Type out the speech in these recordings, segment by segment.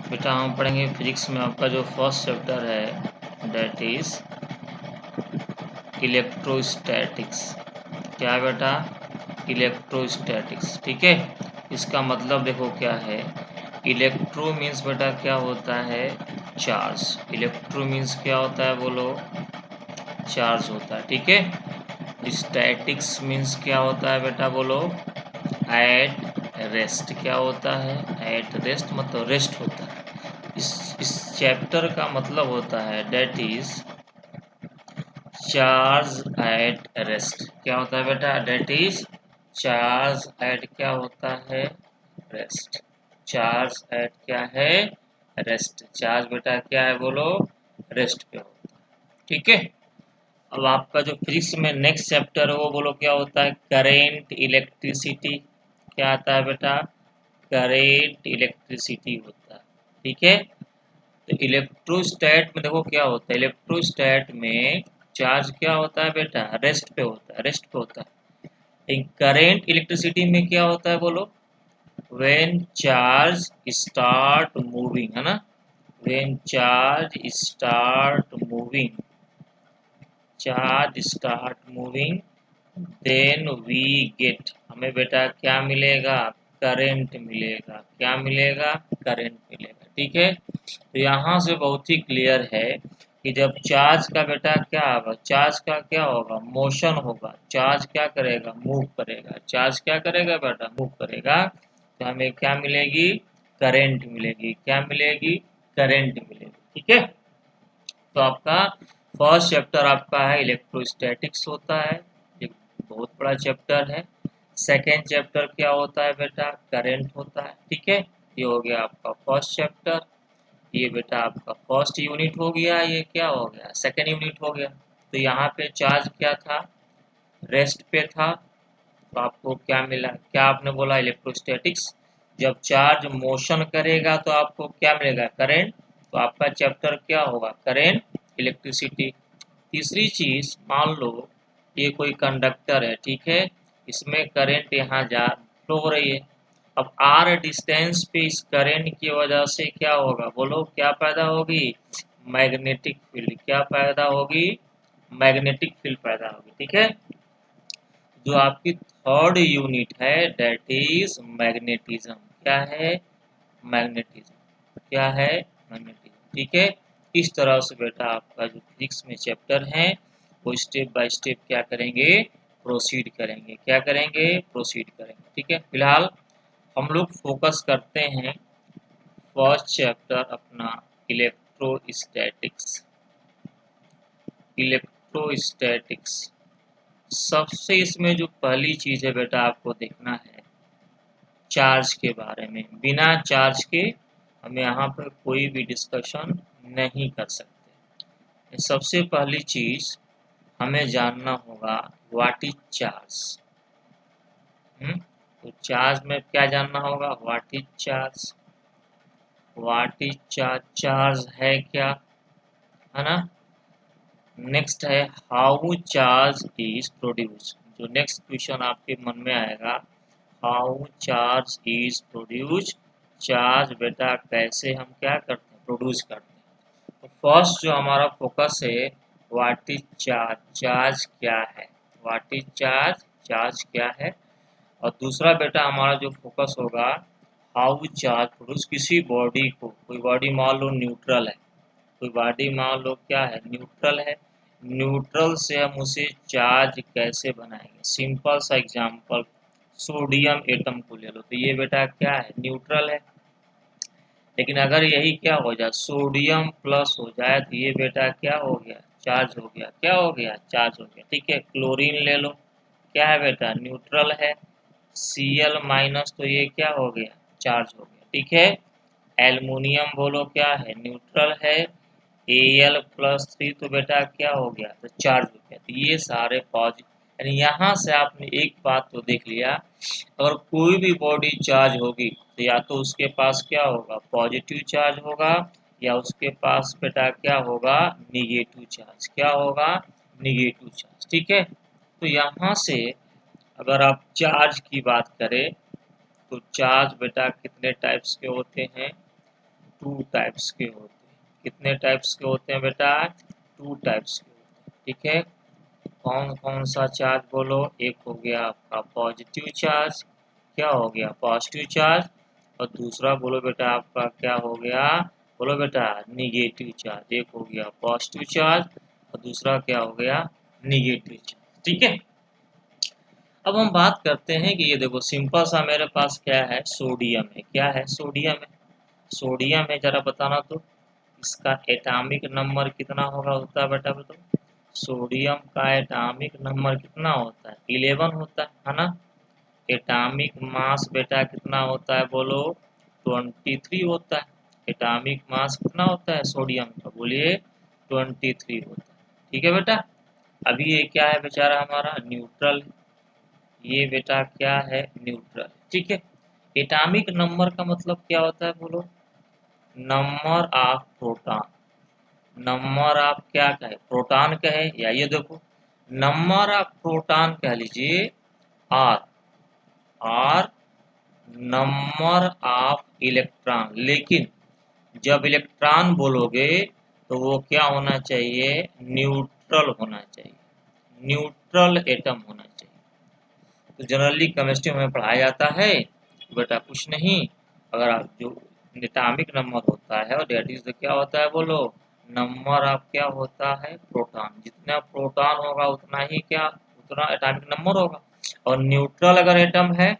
बेटा हम पढ़ेंगे फिजिक्स में आपका जो फर्स्ट चैप्टर है डेट इज इलेक्ट्रोस्टैटिक्स। क्या है बेटा? इलेक्ट्रोस्टैटिक्स। ठीक है, इसका मतलब देखो क्या है। इलेक्ट्रो मीन्स बेटा क्या होता है? चार्ज। इलेक्ट्रो मीन्स क्या होता है बोलो? चार्ज होता है। ठीक है। स्टैटिक्स मीन्स क्या होता है बेटा बोलो? Eight rest. क्या होता है? एट रेस्ट मतलब रेस्ट होता है। इस चैप्टर का मतलब होता है that is charge at rest. क्या होता है बेटा? डेट इज चार्ज एट क्या होता है? रेस्ट। चार्ज एट क्या है? रेस्ट। चार्ज बेटा क्या है बोलो? रेस्ट पे होता है। ठीक है। अब आपका जो फिजिक्स में नेक्स्ट चैप्टर है वो बोलो क्या होता है? Current electricity. क्या आता है बेटा? करेंट इलेक्ट्रिसिटी होता है। ठीक है। तो इलेक्ट्रोस्टैट में देखो क्या होता है। इलेक्ट्रोस्टैट में चार्ज क्या होता है बेटा? रेस्ट पे होता है। रेस्ट पे होता है। करेंट इलेक्ट्रिसिटी में क्या होता है बोलो? व्हेन चार्ज स्टार्ट मूविंग, है ना? When charge start moving, charge start moving then we get, हमें बेटा क्या मिलेगा? करंट मिलेगा। क्या मिलेगा? करंट मिलेगा। ठीक है। तो यहाँ से बहुत ही क्लियर है कि जब चार्ज का बेटा क्या होगा? चार्ज का क्या होगा? मोशन होगा। चार्ज क्या करेगा? मूव करेगा। चार्ज क्या करेगा बेटा? मूव करेगा। तो हमें क्या मिलेगी? करंट मिलेगी। क्या मिलेगी? करंट मिलेगी। ठीक है। तो आपका फर्स्ट चैप्टर आपका है इलेक्ट्रोस्टैटिक्स होता है। एक बहुत बड़ा चैप्टर है। सेकेंड चैप्टर क्या होता है बेटा? करंट होता है। ठीक है। ये हो गया आपका फर्स्ट चैप्टर। ये बेटा आपका फर्स्ट यूनिट हो गया। ये क्या हो गया? सेकेंड यूनिट हो गया। तो यहाँ पे चार्ज क्या था? रेस्ट पे था। तो आपको क्या मिला? क्या आपने बोला? इलेक्ट्रोस्टैटिक्स। जब चार्ज मोशन करेगा तो आपको क्या मिलेगा? करंट। तो आपका चैप्टर क्या होगा? Current electricity. तीसरी चीज, मान लो ये कोई कंडक्टर है। ठीक है। इसमें करंट यहाँ जा फ्लो हो रही है। अब आर डिस्टेंस पे इस करंट की वजह से क्या होगा बोलो? क्या पैदा होगी? Magnetic field. क्या पैदा होगी? मैग्नेटिक फील्ड पैदा होगी। ठीक है। जो आपकी थर्ड यूनिट है डेट इज मैग्नेटिज्म। क्या है? मैग्नेटिज्म। क्या है? मैग्नेटिज्म। ठीक है। इस तरह से बेटा आपका जो फिजिक्स में चैप्टर है वो स्टेप बाय स्टेप क्या करेंगे? प्रोसीड करेंगे। क्या करेंगे? प्रोसीड करेंगे। ठीक है। फिलहाल हम लोग फोकस करते हैं फर्स्ट चैप्टर अपना इलेक्ट्रोस्टैटिक्स। इलेक्ट्रोस्टैटिक्स सबसे इसमें जो पहली चीज है बेटा आपको देखना है चार्ज के बारे में। बिना चार्ज के हम यहाँ पर कोई भी डिस्कशन नहीं कर सकते। सबसे पहली चीज हमें जानना होगा व्हाट इज चार्ज। तो चार्ज में क्या जानना होगा? What is charge. What is charge, charge है क्या, है ना? नेक्स्ट है हाउ चार्ज इज प्रोड्यूस। जो नेक्स्ट क्वेश्चन आपके मन में आएगा, how charge is produce. Charge बेटा कैसे हम क्या करते हैं? प्रोड्यूस करते हैं। तो फर्स्ट जो हमारा फोकस है व्हाट इज चार्ज। चार्ज क्या है? व्हाट इज चार्ज, चार्ज क्या है। और दूसरा बेटा हमारा जो फोकस होगा हाउ चार्ज प्रोड्यूस। किसी बॉडी को, कोई बॉडी मान लो न्यूट्रल है, कोई बॉडी मान लो क्या है? न्यूट्रल है। न्यूट्रल से हम उसे चार्ज कैसे बनाएंगे? सिंपल सा एग्जांपल, सोडियम एटम को ले लो। तो ये बेटा क्या है? न्यूट्रल है। लेकिन अगर यही क्या हो जाए? सोडियम प्लस हो जाए तो ये बेटा क्या हो गया? चार्ज हो गया। क्या हो गया? चार्ज हो गया। ठीक है। क्लोरीन ले लो। क्या है बेटा? न्यूट्रल है। Cl माइनस, तो ये क्या हो गया? चार्ज हो गया। ठीक है। एल्युमिनियम बोलो क्या है? न्यूट्रल है। Al+3 तो बेटा क्या हो गया? तो चार्ज हो गया। तो ये सारे पॉजिटिव, यानी यहाँ से आपने एक बात तो देख लिया, अगर कोई भी बॉडी चार्ज होगी तो या तो उसके पास क्या होगा? पॉजिटिव चार्ज होगा, या उसके पास बेटा क्या होगा? Negative charge. क्या होगा? Negative charge. ठीक है। तो यहाँ से अगर आप चार्ज की बात करें तो चार्ज बेटा कितने टाइप्स के होते हैं? 2 टाइप्स के होते हैं। कितने टाइप्स के होते हैं बेटा? 2 टाइप्स के होते हैं। ठीक है, कौन कौन सा चार्ज बोलो? एक हो गया आपका पॉजिटिव चार्ज, क्या हो गया? Positive charge. और दूसरा बोलो बेटा आपका क्या हो गया? बोलो बेटा निगेटिव चार्ज। एक हो गया पॉजिटिव चार्ज और दूसरा क्या हो गया? Negative charge. ठीक है, अब हम बात करते हैं कि ये देखो सिंपल सा मेरे पास क्या है? सोडियम है। क्या है? सोडियम है। सोडियम है, जरा बताना तो इसका एटॉमिक नंबर कितना होगा? होता है बेटा बताओ। सोडियम का एटॉमिक नंबर कितना होता है? 11 होता है ना। एटॉमिक मास बेटा कितना होता है बोलो? 23 होता है। एटॉमिक मास कितना होता है सोडियम का? बोलिए 23 होता है। ठीक है बेटा, अभी ये क्या है बेचारा? हमारा न्यूट्रल। ये बेटा क्या है? न्यूट्रल। ठीक है, एटॉमिक नंबर का मतलब क्या होता है बोलो? Number of proton. Number of क्या कहे? प्रोटॉन कहे, या ये देखो नंबर ऑफ प्रोटॉन कह लीजिए आर, और नंबर ऑफ इलेक्ट्रॉन। लेकिन जब इलेक्ट्रॉन बोलोगे तो वो क्या होना चाहिए? न्यूट्रल होना चाहिए। न्यूट्रल एटम होना चाहिए। तो जनरली केमिस्ट्री में पढ़ाया जाता है बेटा कुछ नहीं, अगर आप जो एटॉमिक नंबर होता है और डेट इज क्या होता है बोलो? नंबर ऑफ क्या होता है? प्रोटॉन। जितना प्रोटॉन होगा उतना ही क्या? उतना एटॉमिक नंबर होगा। और न्यूट्रल अगर एटम है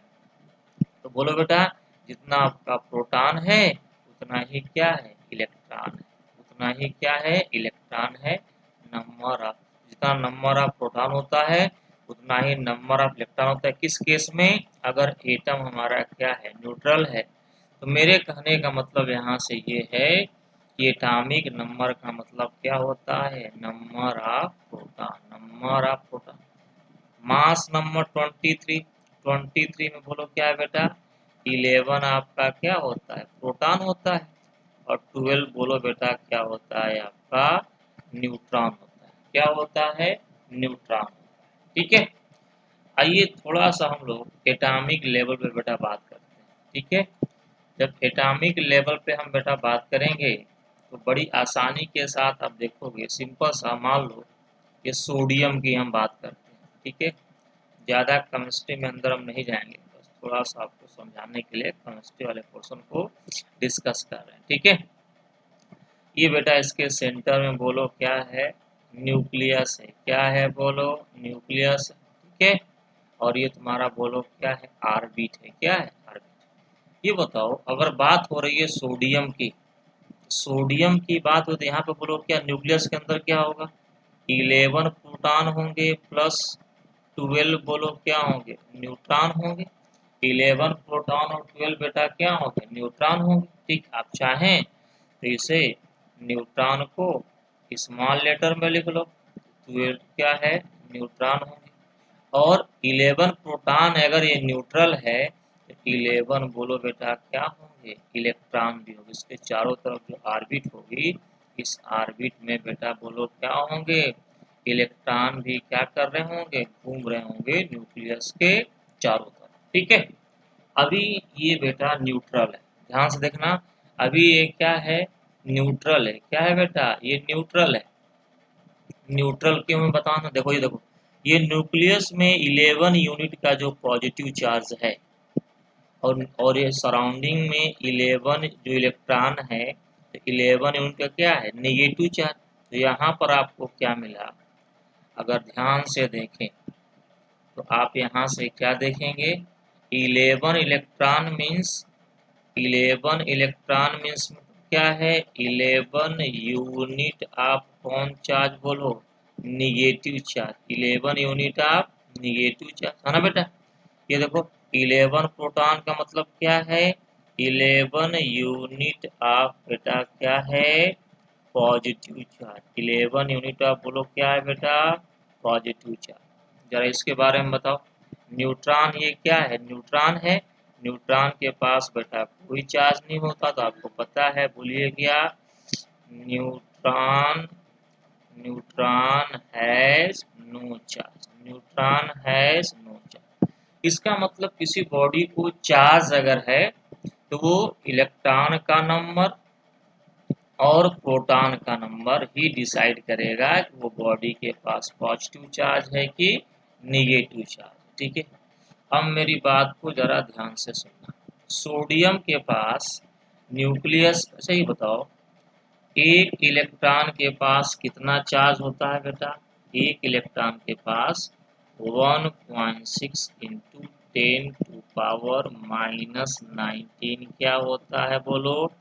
तो बोलो बेटा जितना आपका प्रोटॉन है उतना ही क्या है? इलेक्ट्रॉन है। उतना ही क्या है? इलेक्ट्रॉन है। नंबर ऑफ, जितना नंबर ऑफ प्रोटॉन होता है उतना ही नंबर ऑफ इलेक्ट्रॉन होता है। किस केस में? अगर एटम हमारा क्या है? न्यूट्रल है। तो मेरे कहने का मतलब यहाँ से ये है कि एटॉमिक नंबर का मतलब क्या होता है? Number of proton. Number of proton. Mass number 23। 23 में बोलो क्या है बेटा? 11 आपका क्या होता है? प्रोटॉन होता है। और 12 बोलो बेटा क्या होता है? आपका न्यूट्रॉन होता है। क्या होता है? न्यूट्रॉन होता है। ठीक है, आइए थोड़ा सा हम लोग एटॉमिक लेवल पे बेटा बात करते हैं। ठीक है, जब एटॉमिक लेवल पे हम बेटा बात करेंगे तो बड़ी आसानी के साथ आप देखोगे। सिंपल सा मान लो कि सोडियम की हम बात करते हैं। ठीक है, ज़्यादा केमिस्ट्री में अंदर हम नहीं जाएंगे, बस थोड़ा सा आपको समझाने के लिए केमिस्ट्री वाले पोर्शन को डिस्कस कर रहे हैं। ठीक है, ये बेटा इसके सेंटर में बोलो क्या है? न्यूक्लियस है। क्या है बोलो? न्यूक्लियस। ठीक है, और ये तुम्हारा बोलो क्या है? आर्बिट है। क्या है? आर्बिट। ये बताओ अगर बात हो रही है सोडियम की, सोडियम की बात हो तो यहाँ पे बोलो क्या न्यूक्लियस के अंदर क्या होगा? 11 प्रोटॉन होंगे प्लस 12 बोलो क्या होंगे? न्यूट्रॉन होंगे। 11 प्रोटॉन और 12 बेटा क्या होंगे? न्यूट्रॉन होंगे। ठीक, आप चाहें तो इसे न्यूट्रॉन को स्मॉल लेटर में लिख लो। 12 क्या है? न्यूट्रॉन होंगे। और 11 प्रोटॉन अगर ये न्यूट्रल है तो 11 बोलो बेटा क्या होंगे? इलेक्ट्रॉन भी होंगे। इसके चारों तरफ जो ऑर्बिट होगी, इस ऑर्बिट में बेटा बोलो क्या होंगे? इलेक्ट्रॉन भी क्या कर रहे होंगे? घूम रहे होंगे न्यूक्लियस के चारों तरफ। ठीक है, अभी ये बेटा न्यूट्रल है। ध्यान से देखना, अभी ये क्या है? न्यूट्रल है। क्या है बेटा? ये न्यूट्रल है। न्यूट्रल क्यों मैं बताऊँ? देखो ये देखो, ये न्यूक्लियस में 11 यूनिट का जो पॉजिटिव चार्ज है और ये सराउंडिंग में 11 जो इलेक्ट्रॉन है तो 11 यूनिट का क्या है? Negative charge. तो यहाँ पर आपको क्या मिला? अगर ध्यान से देखें तो आप यहाँ से क्या देखेंगे? 11 इलेक्ट्रॉन मीन्स 11 इलेक्ट्रॉन मीन्स क्या है? 11 यूनिट ऑफ कौन चार्ज बोलो? Negative charge. 11 unit of negative charge है ना बेटा। ये देखो 11 प्रोटॉन का मतलब क्या है? 11 यूनिट ऑफ बेटा क्या है? Positive charge. 11 यूनिट ऑफ बोलो क्या है बेटा? Positive charge. जरा इसके बारे में बताओ। न्यूट्रॉन ये क्या है? न्यूट्रॉन है। न्यूट्रॉन के पास बेटा कोई चार्ज नहीं होता, तो आपको पता है, बोलिए क्या? Neutron neutron has no charge. Neutron has no charge. इसका मतलब किसी बॉडी को चार्ज अगर है तो वो इलेक्ट्रॉन का नंबर और प्रोटॉन का नंबर ही डिसाइड करेगा कि वो बॉडी के पास पॉजिटिव चार्ज है कि निगेटिव चार्ज। ठीक है, अब मेरी बात को जरा ध्यान से सुनना। सोडियम के पास न्यूक्लियस, अच्छा ये बताओ, एक इलेक्ट्रॉन के पास कितना चार्ज होता है बेटा? एक इलेक्ट्रॉन के पास 1.6 इंटू 10⁻⁻19 क्या होता है बोलो?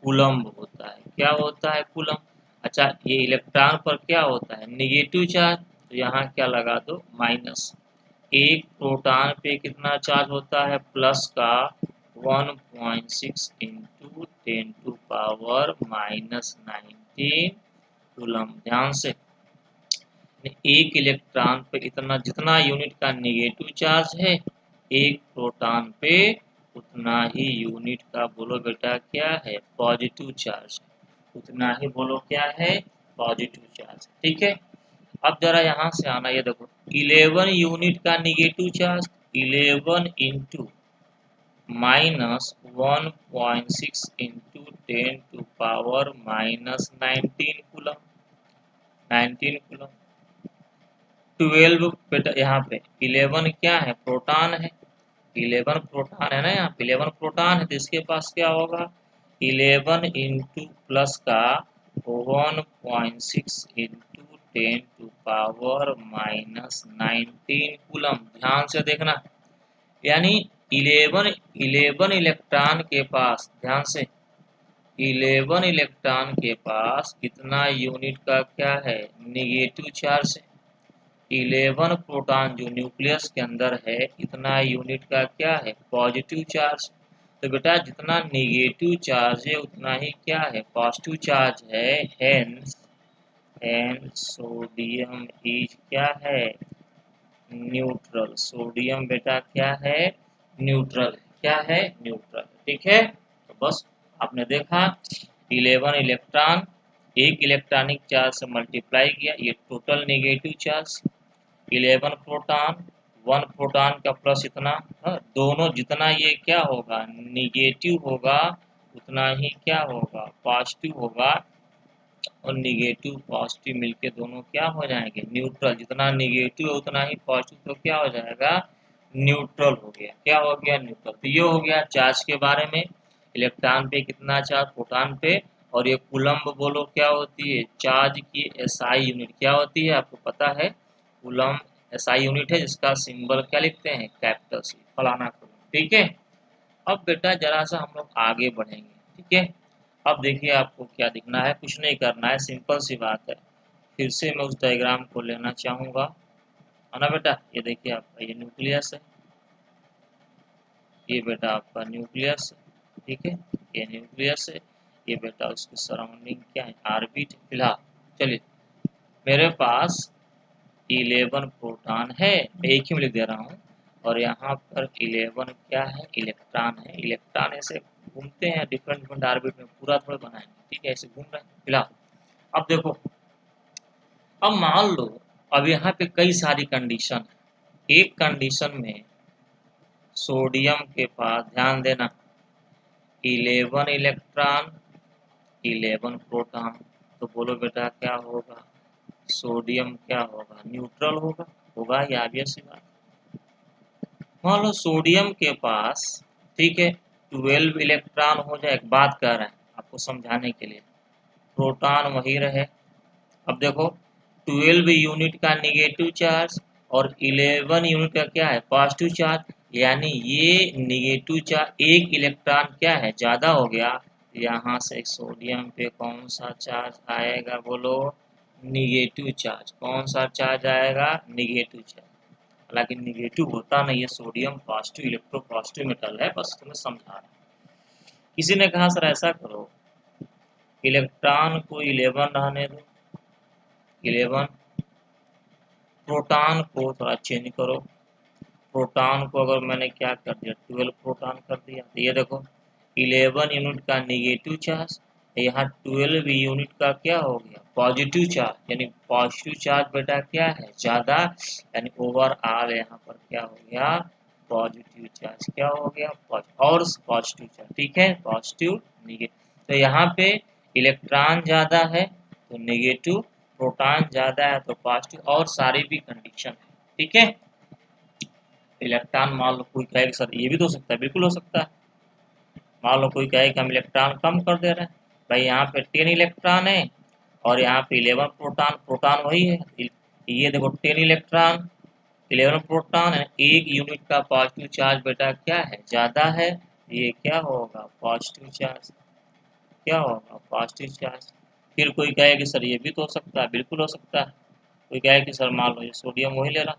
कूलम्ब होता है। क्या होता है? कूलम्ब। अच्छा, ये इलेक्ट्रॉन पर क्या होता है? निगेटिव चार्ज, तो यहाँ क्या लगा दो? माइनस। एक प्रोटॉन पे कितना चार्ज होता है? प्लस का 1.6 इंटू 10⁻⁻19 कूलम्ब। ध्यान से, एक इलेक्ट्रॉन पे इतना जितना यूनिट का निगेटिव चार्ज है, एक प्रोटॉन पे उतना ही यूनिट का बोलो बेटा क्या है? Positive charge. उतना ही बोलो क्या है? Positive charge. ठीक है, अब जरा यहाँ से आना, ये देखो 11 यूनिट का negative charge, 11 into -1.6 into 10⁻⁻19 coulomb. 19 coulomb. 12 बेटा, यहाँ पे 11 क्या है? प्रोटॉन है। 11 प्रोटॉन है ना, यहाँ पे 11 प्रोटॉन है, तो इसके पास क्या होगा? 11 इंटू प्लस का 1.6 इंटू 10⁻⁻19 कूलम। ध्यान से देखना, यानी 11 इलेक्ट्रॉन के पास, ध्यान से, 11 इलेक्ट्रॉन के पास कितना यूनिट का क्या है? निगेटिव चार्ज है। 11 प्रोटॉन जो न्यूक्लियस के अंदर है, इतना यूनिट का क्या है? Positive charge. तो बेटा जितना निगेटिव चार्ज है उतना ही क्या है? पॉजिटिव चार्ज है। हेंस सोडियम इज क्या है? न्यूट्रल। सोडियम बेटा क्या है? न्यूट्रल। क्या है? न्यूट्रल। ठीक है, तो बस आपने देखा 11 इलेक्ट्रॉन एक इलेक्ट्रॉनिक चार्ज से मल्टीप्लाई किया, ये total negative charge. 11 proton, 1 proton का प्लस इतना, दोनों जितना ये क्या होगा? निगेटिव होगा, उतना ही क्या होगा? पॉजिटिव होगा। और निगेटिव पॉजिटिव मिलके दोनों क्या हो जाएंगे? न्यूट्रल। जितना निगेटिव है उतना ही पॉजिटिव, तो क्या हो जाएगा? न्यूट्रल हो गया। क्या हो गया? न्यूट्रल। तो ये हो गया चार्ज के बारे में। इलेक्ट्रॉन पे कितना चार्ज? प्रोटॉन पे। और ये कूलम्ब बोलो क्या होती है? चार्ज की एसआई यूनिट क्या होती है? आपको पता है, कूलम्ब एसआई यूनिट है, जिसका सिंबल क्या लिखते हैं? कैपिटल सी, फलाना कूलम्ब। ठीक है, अब बेटा जरा सा हम लोग आगे बढ़ेंगे। ठीक है, अब देखिए आपको क्या दिखना है, कुछ नहीं करना है, सिंपल सी बात है। फिर से मैं उस डायग्राम को लेना चाहूँगा, है ना बेटा? ये देखिए आपका ये न्यूक्लियस है, ये बेटा आपका न्यूक्लियस है। ठीक है, ये न्यूक्लियस है, ये बेटा उसकी सराउंडिंग क्या है? ऑर्बिट। फिलहाल चलिए, मेरे पास 11 प्रोटॉन है, मैं एक ही में लिख दे रहा हूँ, और यहाँ पर 11 क्या है? इलेक्ट्रॉन है। इलेक्ट्रॉन ऐसे घूमते हैं डिफरेंट डिफरेंट ऑर्बिट में, पूरा थोड़ा बनाएंगे। ठीक है, ऐसे घूम रहे हैं फिलहाल। अब देखो, अब मान लो, अब यहाँ पे कई सारी कंडीशन है। एक कंडीशन में सोडियम के पास, ध्यान देना, 11 इलेक्ट्रॉन, 11 प्रोटॉन, तो बोलो बेटा क्या होगा? सोडियम क्या होगा? न्यूट्रल होगा। होगा, ये ऑब्वियस सी बात। मान लो सोडियम के पास, ठीक है, 12 इलेक्ट्रॉन हो जाए। एक बात कह रहे हैं आपको समझाने के लिए, प्रोटॉन वही रहे। अब देखो, 12 यूनिट का निगेटिव चार्ज और 11 यूनिट का क्या है? Positive charge. यानी ये निगेटिव चार्ज, एक इलेक्ट्रॉन क्या है? ज़्यादा हो गया। यहाँ से सोडियम पे कौन सा चार्ज आएगा बोलो? Negative charge. कौन सा चार्ज आएगा? Negative charge. हालांकि निगेटिव होता नहीं है, sodium positive, electro positive metal है, बस तुम्हें समझा रहा हूँ। किसी ने कहा सर ऐसा करो, इलेक्ट्रॉन को 11 रहने दो, 11, प्रोटॉन को थोड़ा चेंज करो। प्रोटॉन को अगर मैंने क्या कर दिया? 12 प्रोटॉन कर दिया, तो ये देखो 11 यूनिट का निगेटिव चार्ज, यहाँ 12 यूनिट का क्या हो गया? Positive charge. यानी पॉजिटिव चार्ज बेटा क्या है? ज़्यादा, यानी ओवरऑल यहाँ पर क्या हो गया? Positive charge. क्या हो गया? और पॉजिटिव चार्ज। ठीक है, पॉजिटिव निगेटिव। तो यहाँ पे इलेक्ट्रॉन ज़्यादा है तो नेगेटिव, प्रोटॉन ज़्यादा है तो पॉजिटिव, और सारी भी कंडीशन है। ठीक है, इलेक्ट्रॉन मान लो कोई कहेगा सर ये भी तो हो सकता है, बिल्कुल हो सकता है। मान लो कोई कहे कि हम इलेक्ट्रॉन कम कर दे रहे हैं, भाई यहाँ पे 10 इलेक्ट्रॉन है और यहाँ पे 11 प्रोटॉन, प्रोटॉन वही है, ये देखो 10 इलेक्ट्रॉन 11 प्रोटॉन है, एक यूनिट का पॉजिटिव चार्ज बेटा क्या है, ज़्यादा है, ये क्या होगा, पॉजिटिव चार्ज, क्या होगा, पॉजिटिव चार्ज। फिर कोई कहे कि सर ये भी तो हो सकता है, बिल्कुल हो सकता है। कोई कहे कि सर मान लो ये सोडियम वही ले रहा,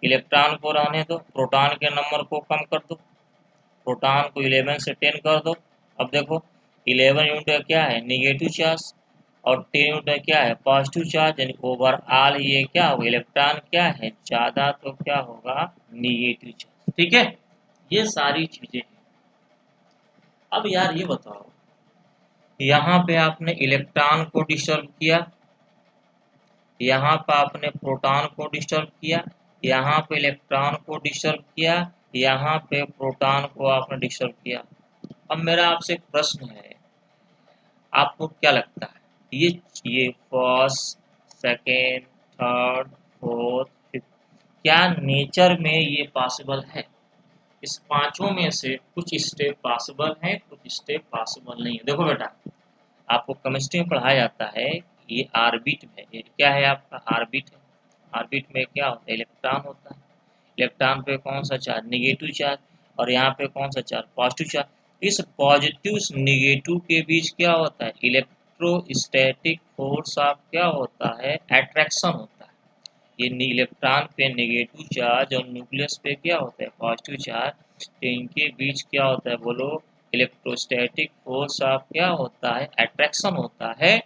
इलेक्ट्रॉन को रहने दो, प्रोटॉन के नंबर को कम कर दो, प्रोटॉन को 11 से 10 कर दो। अब देखो 11 यूनिट का क्या है, निगेटिव चार्ज, और 10 यूनिट का क्या है, पॉजिटिव चार्ज, यानी ओवरऑल ये क्या होगा, इलेक्ट्रॉन क्या है ज़्यादा, तो क्या होगा, निगेटिव चार्ज। ठीक है, ये सारी चीज़ें हैं। अब यार ये बताओ, यहाँ पे आपने इलेक्ट्रॉन को डिस्टर्ब किया, यहाँ पर आपने प्रोटॉन को डिस्टर्ब किया, यहाँ पे इलेक्ट्रॉन को डिस्टर्ब किया, यहाँ पे प्रोटॉन को आपने डिस्टर्ब किया। अब मेरा आपसे एक प्रश्न है, आपको क्या लगता है ये first, second, third, fourth, fifth, क्या नेचर में ये पॉसिबल है? इस पांचों में से कुछ स्टेप पॉसिबल है, कुछ स्टेप पॉसिबल नहीं है। देखो बेटा, आपको केमिस्ट्री में पढ़ाया जाता है, ये ऑर्बिट में, ये क्या है आपका, ऑर्बिट है। ऑर्बिट में क्या होता है, इलेक्ट्रॉन होता है, इलेक्ट्रॉन पे कौन सा चार्ज, निगेटिव चार्ज, और यहाँ पे कौन सा चार्ज, पॉजिटिव चार्ज। इस पॉजिटिव निगेटिव के बीच क्या होता है, इलेक्ट्रोस्टैटिक फोर्स ऑफ क्या होता है, अट्रैक्शन होता है। ये इलेक्ट्रॉन पे नेगेटिव चार्ज और न्यूक्लियस पे क्या होता है, पॉजिटिव चार्ज, तो इनके बीच क्या होता है बोलो, इलेक्ट्रोस्टैटिक फोर्स ऑफ क्या होता है, अट्रैक्शन होता है।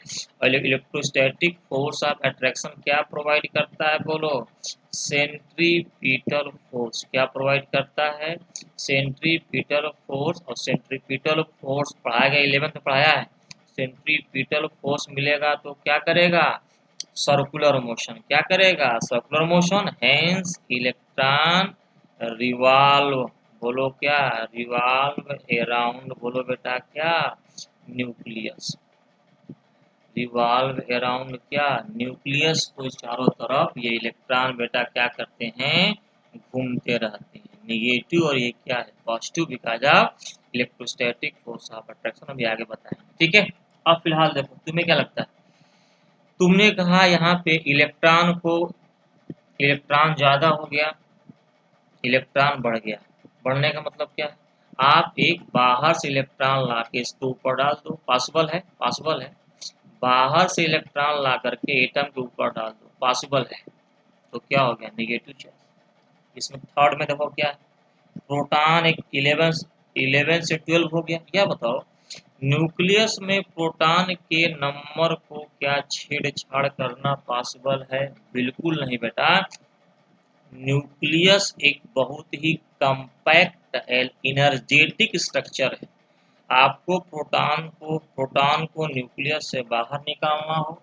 और इलेक्ट्रोस्टैटिक फोर्स ऑफ अट्रैक्शन क्या प्रोवाइड करता है बोलो, सेंट्रीपिटल फोर्स, क्या प्रोवाइड करता है, सेंट्रीपिटल फोर्स। और सेंट्रीपिटल फोर्स पढ़ाया गया, 11th में पढ़ाया है, सेंट्रीपिटल फोर्स मिलेगा तो क्या करेगा, सर्कुलर मोशन, क्या करेगा, circular motion, hence electron revolve, बोलो क्या, रिवॉल्व अराउंड, बोलो बेटा क्या, न्यूक्लियस, रिवॉल्व अराउंड क्या, न्यूक्लियस को चारों तरफ ये इलेक्ट्रॉन बेटा क्या करते हैं, घूमते रहते हैं, निगेटिव और ये क्या है, positive, because of electrostatic force of attraction. अभी आगे बताएंगे। ठीक है, अब फिलहाल देखो तुम्हें क्या लगता है, तुमने कहा यहाँ पे इलेक्ट्रॉन को, इलेक्ट्रॉन ज्यादा हो गया, इलेक्ट्रॉन बढ़ गया, बढ़ने का मतलब क्या है, आप एक बाहर से इलेक्ट्रॉन ला के इसके ऊपर डाल दो, पॉसिबल है, पॉसिबल है, बाहर से इलेक्ट्रॉन ला करके एटम के ऊपर डाल दो, पॉसिबल है, तो क्या हो गया, नेगेटिव चार्ज। इसमें थर्ड में देखो क्या है, प्रोटॉन एक 11 से 12 हो गया, क्या बताओ, न्यूक्लियस में प्रोटॉन के नंबर को क्या छेड़छाड़ करना पॉसिबल है, बिल्कुल नहीं बेटा। न्यूक्लियस एक बहुत ही कम्पैक्ट इनर्जेटिक स्ट्रक्चर है, आपको प्रोटॉन को न्यूक्लियस से बाहर निकालना हो,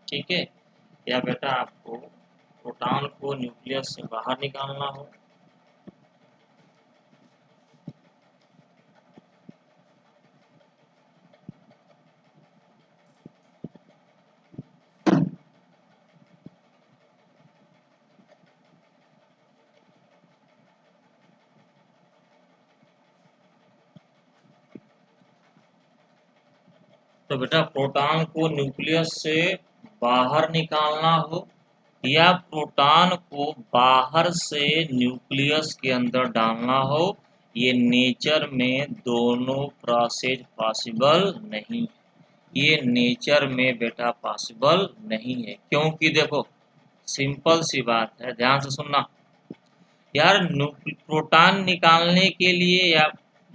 ठीक है, या बेटा आपको प्रोटॉन को न्यूक्लियस से बाहर निकालना हो, तो बेटा प्रोटॉन को न्यूक्लियस से बाहर निकालना हो या प्रोटॉन को बाहर से न्यूक्लियस के अंदर डालना हो, ये नेचर में दोनों प्रोसेस पॉसिबल नहीं, ये नेचर में बेटा पॉसिबल नहीं है। क्योंकि देखो सिंपल सी बात है, ध्यान से सुनना यार, प्रोटॉन निकालने के लिए या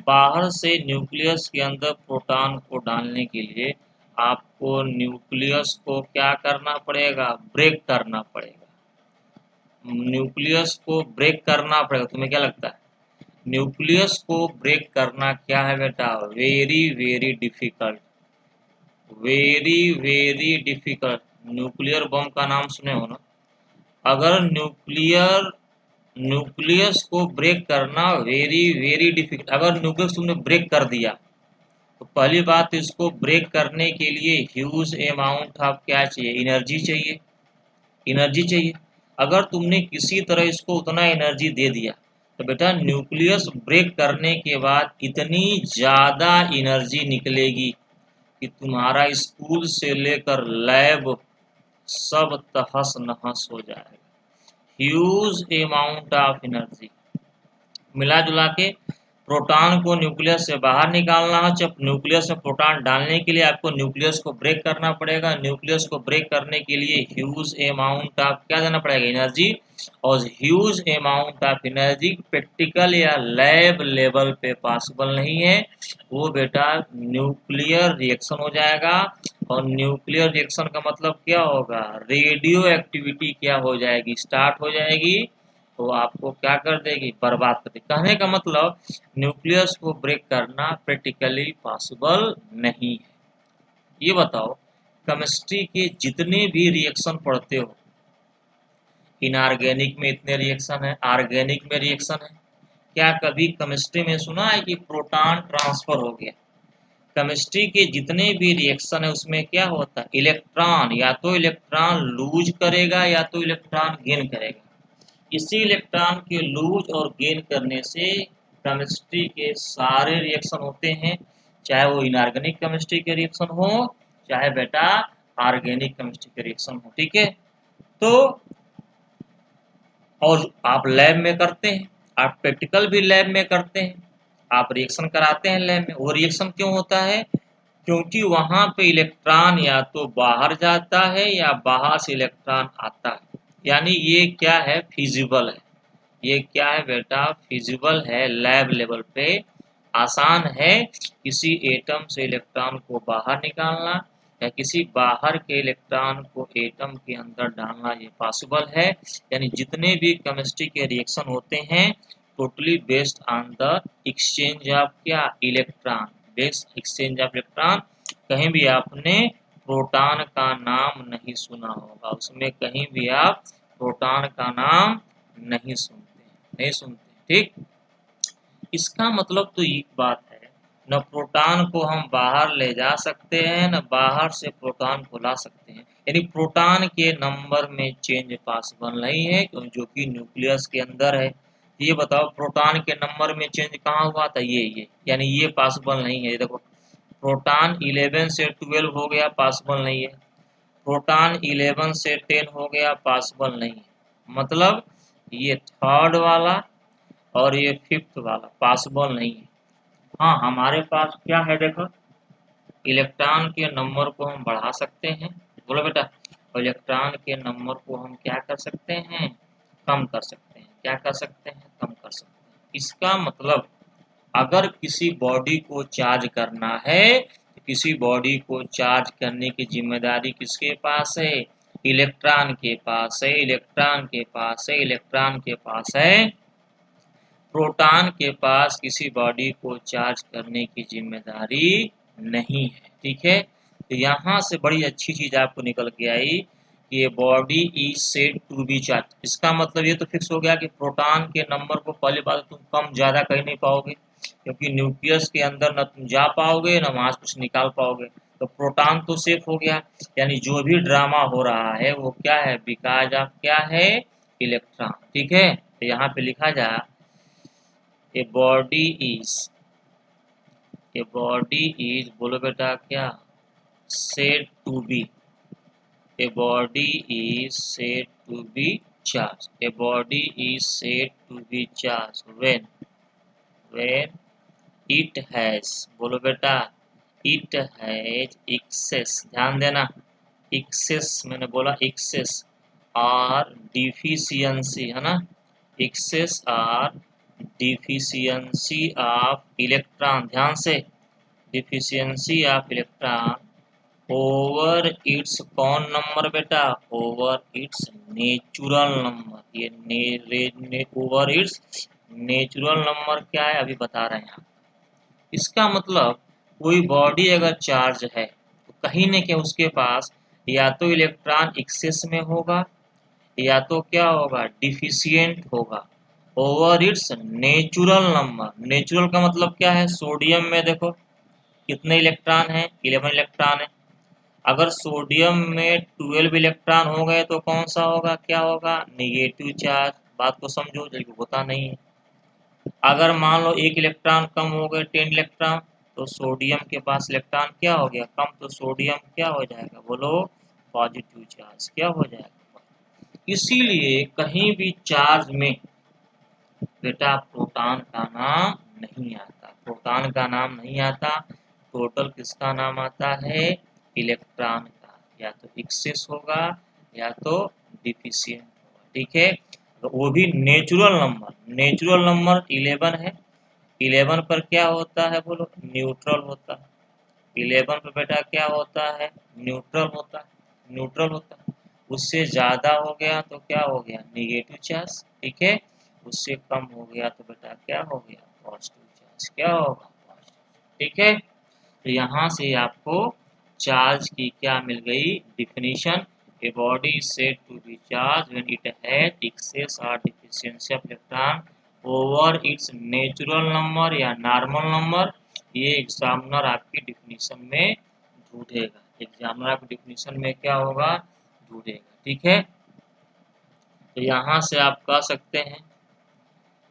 बाहर से न्यूक्लियस के अंदर प्रोटॉन को डालने के लिए आपको न्यूक्लियस को क्या करना पड़ेगा, ब्रेक करना पड़ेगा, न्यूक्लियस को ब्रेक करना पड़ेगा। तुम्हें क्या लगता है, न्यूक्लियस को ब्रेक करना क्या है बेटा, very very difficult, very very difficult. Nuclear bomb का नाम सुने हो ना, अगर न्यूक्लियस को ब्रेक करना वेरी वेरी डिफिकल्ट, अगर न्यूक्लियस तुमने ब्रेक कर दिया तो पहली बात, इसको ब्रेक करने के लिए ह्यूज अमाउंट ऑफ क्या चाहिए, एनर्जी चाहिए, एनर्जी चाहिए। अगर तुमने किसी तरह इसको उतना एनर्जी दे दिया तो बेटा न्यूक्लियस ब्रेक करने के बाद इतनी ज़्यादा एनर्जी निकलेगी कि तुम्हारा स्कूल से लेकर लैब सब तहस नहस हो जाएगा। Huge amount of energy. मिला जुला के प्रोटॉन को न्यूक्लियस से बाहर निकालना हो, जब न्यूक्लियस में प्रोटॉन डालने के लिए आपको न्यूक्लियस को ब्रेक करना पड़ेगा। न्यूक्लियस को ब्रेक करने के लिए ह्यूज अमाउंट ऑफ क्या देना पड़ेगा, एनर्जी। और huge amount of energy practical या लैब लेवल पे पॉसिबल नहीं है। वो बेटा न्यूक्लियर रिएक्शन हो जाएगा। और न्यूक्लियर रिएक्शन का मतलब क्या होगा, रेडियो एक्टिविटी क्या हो जाएगी, स्टार्ट हो जाएगी। तो आपको क्या कर देगी, बर्बाद कर देगी। कहने का मतलब न्यूक्लियस को ब्रेक करना प्रैक्टिकली पॉसिबल नहीं है। ये बताओ, केमिस्ट्री के जितने भी रिएक्शन पढ़ते हो, इनऑर्गेनिक में इतने रिएक्शन है, ऑर्गेनिक में रिएक्शन है, क्या कभी केमिस्ट्री में सुना है कि प्रोटॉन ट्रांसफर हो गया? केमिस्ट्री के जितने भी रिएक्शन है उसमें क्या होता है, इलेक्ट्रॉन या तो इलेक्ट्रॉन लूज करेगा या तो इलेक्ट्रॉन गेन करेगा। इसी इलेक्ट्रॉन के लूज और गेन करने से केमिस्ट्री के सारे रिएक्शन होते हैं, चाहे वो इनऑर्गेनिक केमिस्ट्री के रिएक्शन हो, चाहे बेटा ऑर्गेनिक केमिस्ट्री के रिएक्शन हो। ठीक है, तो और आप लैब में करते हैं, आप प्रैक्टिकल भी लैब में करते हैं, आप रिएक्शन कराते हैं लैब में। वो रिएक्शन क्यों होता है, क्योंकि वहां पे इलेक्ट्रॉन या तो बाहर जाता है या बाहर से इलेक्ट्रॉन आता है। यानी ये क्या है, फिजिबल है। ये क्या है बेटा, फिजिबल है, लैब लेवल पे आसान है किसी एटम से इलेक्ट्रॉन को बाहर निकालना या किसी बाहर के इलेक्ट्रॉन को एटम के अंदर डालना, ये पॉसिबल है। यानी जितने भी केमिस्ट्री के रिएक्शन होते हैं totally based on the exchange of क्या, electron, based exchange of electron. कहीं भी आपने प्रोटॉन का नाम नहीं सुना होगा, उसमें कहीं भी आप प्रोटॉन का नाम नहीं सुनते। ठीक, इसका मतलब तो एक बात है, न प्रोटॉन को हम बाहर ले जा सकते हैं न बाहर से प्रोटॉन को ला सकते हैं। यानी प्रोटॉन के नंबर में चेंज पॉसिबल नहीं है, जो कि न्यूक्लियस के अंदर है। ये बताओ प्रोटॉन के नंबर में चेंज कहाँ हुआ था, ये यानी ये पॉसिबल नहीं है। देखो प्रोटॉन 11 से 12 हो गया, पॉसिबल नहीं है। प्रोटॉन 11 से 10 हो गया, पॉसिबल नहीं है। मतलब ये थर्ड वाला और ये फिफ्थ वाला पॉसिबल नहीं है। हाँ, हमारे पास क्या है, देखो इलेक्ट्रॉन के नंबर को हम बढ़ा सकते हैं, बोलो बेटा। और इलेक्ट्रॉन के नंबर को हम क्या कर सकते हैं, कम कर सकते हैं। क्या कर सकते हैं, कम कर सकते हैं। इसका मतलब अगर किसी बॉडी को चार्ज करना है तो किसी बॉडी को चार्ज करने की जिम्मेदारी किसके पास है, इलेक्ट्रॉन के पास है, इलेक्ट्रॉन के पास है, इलेक्ट्रॉन के पास है। प्रोटॉन के पास किसी बॉडी को चार्ज करने की जिम्मेदारी नहीं है। ठीक है, तो यहाँ से बड़ी अच्छी चीज आपको निकल के आई कि ये body is said to be charge. इसका मतलब ये तो फिक्स हो गया कि प्रोटॉन के नंबर को पहली बात तुम कम ज्यादा कर नहीं पाओगे, क्योंकि न्यूक्लियस के अंदर न तुम जा पाओगे न वहां से कुछ निकाल पाओगे। तो प्रोटॉन तो सेफ हो गया। यानी जो भी ड्रामा हो रहा है वो क्या है, बिकॉज ऑफ क्या है, इलेक्ट्रॉन। ठीक है, तो यहाँ पे लिखा जाए A body is बोलो बेटा क्या, said to be, a body is said to be charged, a body is said to be charged when it has, बोलो बेटा, it has excess, ध्यान देना, excess मैंने बोला excess और deficiency है ना, excess और डिफिशियंसी ऑफ इलेक्ट्रॉन, ध्यान से, deficiency of electron over its कौन नंबर बेटा, ओवर इट्स नेचुरल नंबर। ये ओवर इट्स नेचुरल नंबर क्या है अभी बता रहे हैं। इसका मतलब कोई बॉडी अगर चार्ज है तो कहीं न कहीं उसके पास या तो इलेक्ट्रॉन एक्सेस में होगा या तो क्या होगा, डिफिशियंट होगा over its natural number. Natural का मतलब क्या है, सोडियम में देखो कितने इलेक्ट्रॉन है? 11 इलेक्ट्रॉन है। अगर सोडियम में 12 इलेक्ट्रॉन हो गए तो कौन सा होगा, क्या होगा? Negative charge. बात को समझो, जल्दी होता नहीं है। अगर मान लो एक इलेक्ट्रॉन कम हो गए, 10 इलेक्ट्रॉन, तो सोडियम के पास इलेक्ट्रॉन क्या हो गया? कम। तो सोडियम क्या हो जाएगा? बोलो, पॉजिटिव चार्ज। क्या हो जाएगा? इसीलिए कहीं भी चार्ज में बेटा प्रोटॉन का नाम नहीं आता, प्रोटॉन का नाम नहीं आता। टोटल किसका नाम आता है? इलेक्ट्रॉन का। या तो एक्सेस होगा या तो डिफिशिएंट होगा। ठीक है, तो वो भी नेचुरल नंबर। नेचुरल नंबर 11 है। 11 पर क्या होता है? बोलो, न्यूट्रल होता है। 11 पर बेटा क्या होता है? न्यूट्रल होता है। न्यूट्रल होता है। उससे ज़्यादा हो गया तो क्या हो गया? Negative charge. ठीक है, उससे कम हो गया तो बेटा क्या हो गया? Positive charge. क्या होगा? पॉजिटिव। ठीक है, तो यहाँ से आपको चार्ज की क्या मिल गई? Definition. A body is said to be charge when it has excess और deficiency of electron over its natural number या नॉर्मल नंबर। ये एग्जामिनर आपकी डिफिनीशन में ढूंढेगा। एग्जामिनर आपकी डिफिनीशन में क्या होगा? ढूंढेगा। ठीक है, तो यहाँ से आप कह सकते हैं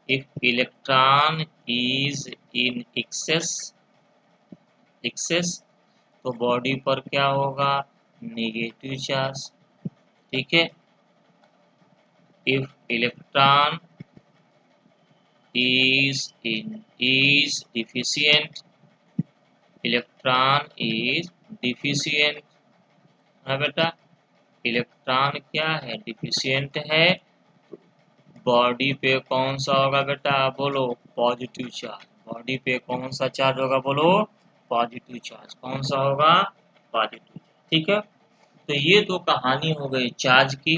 if electron is in excess तो बॉडी पर क्या होगा? Negative charge. ठीक है, if electron is deficient, electron is deficient है बेटा। इलेक्ट्रॉन क्या है? डिफिशिएंट है। बॉडी पे कौन सा होगा बेटा? बोलो, पॉजिटिव चार्ज। बॉडी पे कौन सा चार्ज होगा? बोलो, पॉजिटिव चार्ज। कौन सा होगा? पॉजिटिव। ठीक है, तो ये तो कहानी हो गई चार्ज की।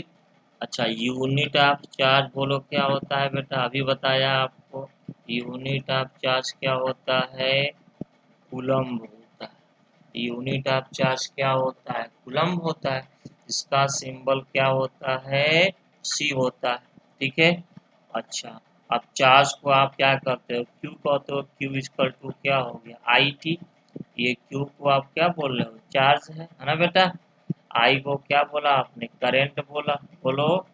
अच्छा, यूनिट ऑफ चार्ज बोलो क्या होता है बेटा? अभी बताया आपको। यूनिट ऑफ चार्ज क्या होता है? कूलम्ब होता है। यूनिट ऑफ चार्ज क्या होता है? कूलम्ब होता है। इसका सिंबल क्या होता है? सी होता है। ठीक है, अच्छा, अब चार्ज को आप क्या करते हो? क्यू कहते हो। क्यू इक्वल टू क्या हो गया? I T. ये क्यू को आप क्या बोल रहे हो? चार्ज है ना बेटा। आई को क्या बोला आपने? करंट बोला। बोलो,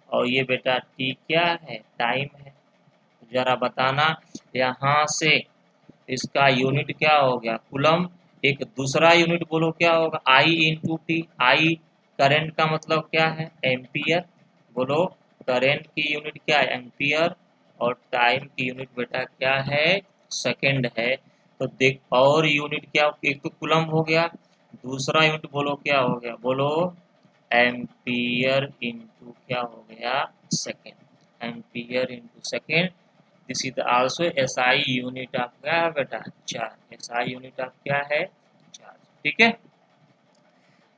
और ये बेटा टी क्या है? टाइम है। जरा बताना, यहाँ से इसका यूनिट क्या हो गया? कूलम। एक दूसरा यूनिट बोलो क्या होगा? आई इंटू टी। आई करंट का मतलब क्या है? एम्पियर। बोलो, करंट की यूनिट क्या है? एम्पियर। और टाइम की यूनिट बेटा क्या है? सेकंड है। तो देख, और यूनिट क्या? एक तो कूलम हो गया, दूसरा यूनिट बोलो क्या हो गया? बोलो, एम्पियर इंटू क्या हो गया? Second. Ampere into second. This is also SI unit of क्या है बेटा? चार्ज। एसआई यूनिट ऑफ क्या है? चार्ज। ठीक है,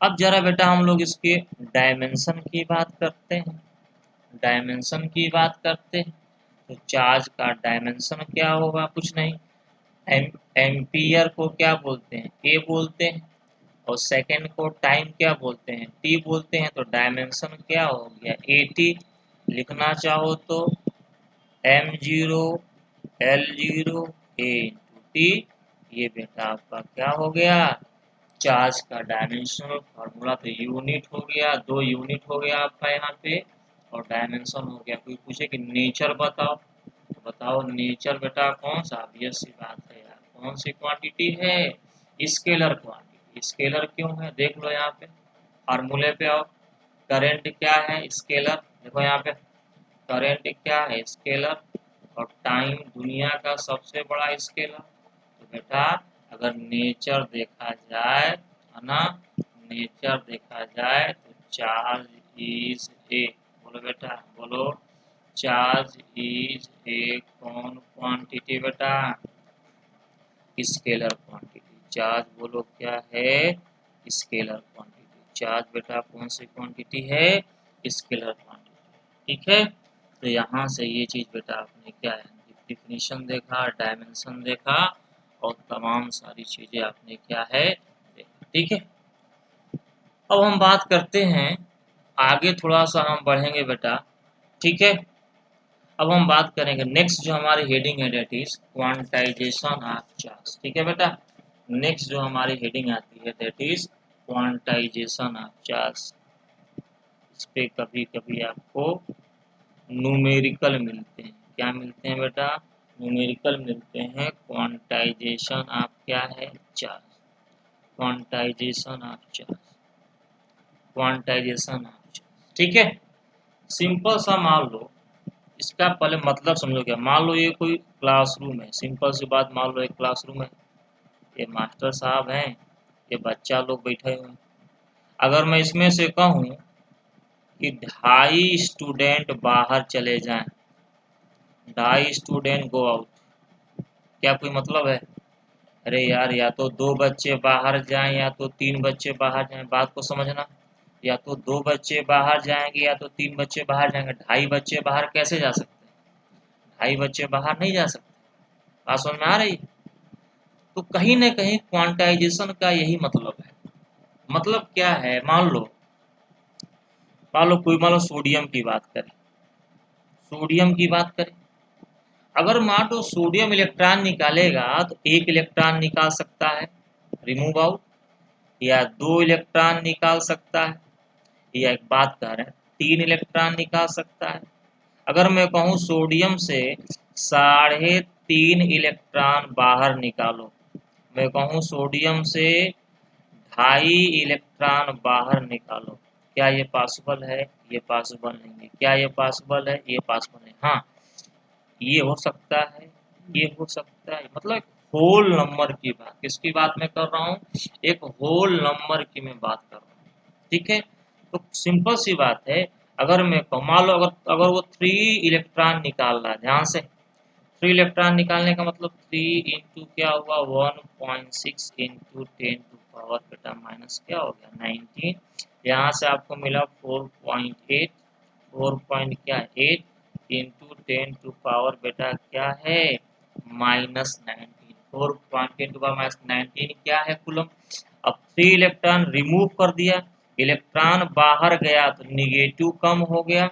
अब जरा बेटा हम लोग इसके डायमेंशन की बात करते हैं। डायमेंशन की बात करते हैं तो चार्ज का डायमेंशन क्या होगा? कुछ नहीं। एम्पियर को क्या बोलते हैं? ए बोलते हैं। और सेकंड को टाइम क्या बोलते हैं? टी बोलते हैं। तो डायमेंशन क्या हो गया? A T. लिखना चाहो तो M0 L0 A into T. ये बेटा आपका क्या हो गया? चार्ज का डायमेंशनल फार्मूला। तो यूनिट हो गया, दो यूनिट हो गया आपका यहाँ पे, और डायमेंशन हो गया। कोई पूछे कि नेचर बताओ, तो बताओ नेचर बेटा कौन सा? ऑब्वियस सी बात है यार, कौन सी क्वांटिटी है? Scalar quantity. स्केलर क्यों है? देख लो यहाँ पे, फार्मूले पे आओ। करंट क्या है? स्केलर। देखो यहाँ पे, करंट क्या है? स्केलर। और टाइम दुनिया का सबसे बड़ा स्केलर। तो बेटा अगर नेचर देखा जाए, है ना, नेचर देखा जाए तो चार्ज इज ए, बोलो बेटा, बोलो, चार्ज इज ए कौन क्वांटिटी बेटा? Scalar quantity. चार्ज बोलो क्या है? Scalar quantity. चार्ज बेटा कौन सी क्वांटिटी है? Scalar quantity. ठीक है, तो यहाँ से ये चीज बेटा आपने क्या है? डिफिनीशन देखा, डायमेंशन देखा, और तमाम सारी चीजें आपने क्या है? देखा। ठीक है, अब हम बात करते हैं आगे, थोड़ा सा हम बढ़ेंगे बेटा। ठीक है, अब हम बात करेंगे नेक्स्ट जो हमारी हेडिंग है, that is quantization of charge. ठीक है बेटा, नेक्स्ट जो हमारी हेडिंग आती है that is quantization of charge. इस पे कभी कभी आपको न्यूमेरिकल मिलते हैं। क्या मिलते हैं बेटा? न्यूमेरिकल मिलते हैं। क्वांटाइजेशन ऑफ क्या है? Charge. Quantization of charge, quantization of charge. ठीक है, सिंपल सा मान लो, इसका पहले मतलब समझो। क्या मान लो ये कोई क्लासरूम है, सिंपल सी बात, मान लो एक क्लासरूम है, ये मास्टर साहब हैं, ये बच्चा लोग बैठे हुए हैं। अगर मैं इसमें से कहूँ कि 2.5 स्टूडेंट बाहर चले जाएं, 2.5 स्टूडेंट गो आउट, क्या कोई मतलब है? अरे यार, या तो 2 बच्चे बाहर जाएं या तो 3 बच्चे बाहर जाएं, बात को समझना। या तो 2 बच्चे बाहर जाएंगे या तो 3 बच्चे बाहर जाएंगे। 2.5 बच्चे बाहर कैसे जा सकते हैं? 2.5 बच्चे बाहर नहीं जा सकते। बात समझ में आ रही? तो कहीं ना कहीं क्वांटाइजेशन का यही मतलब है। मतलब क्या है? मान लो सोडियम की बात करें, सोडियम की बात करें। अगर मान लो सोडियम इलेक्ट्रॉन निकालेगा तो 1 इलेक्ट्रॉन निकाल सकता है, रिमूव आउट, या 2 इलेक्ट्रॉन निकाल सकता है, या एक बात कह रहे हैं 3 इलेक्ट्रॉन निकाल सकता है। अगर मैं कहूँ सोडियम से 3.5 इलेक्ट्रॉन बाहर निकालो, मैं कहूँ सोडियम से 2.5 इलेक्ट्रॉन बाहर निकालो, क्या ये पॉसिबल है? ये पॉसिबल नहीं है। क्या ये पॉसिबल है? ये पॉसिबल है। हाँ, ये हो सकता है, ये हो सकता है। मतलब एक होल नंबर की बात, किसकी बात मैं कर रहा हूँ? एक होल नंबर की मैं बात कर रहा हूँ। ठीक है, तो सिंपल सी बात है। अगर मैं मान लो अगर वो 3 इलेक्ट्रॉन निकाल रहा है, ध्यान से, 3 इलेक्ट्रॉन निकालने का मतलब 3 इंटू क्या हुआ? 1.6 इंटू 10⁻, बेटा माइनस क्या हो गया? 19। यहाँ से आपको मिला 4.8, 4 पॉइंट क्या 8 इंटू 10⁻, बेटा क्या है? -19। 4.10⁻⁹ क्या है कूलम? अब 3 इलेक्ट्रॉन रिमूव कर दिया, इलेक्ट्रॉन बाहर गया तो निगेटिव कम हो गया,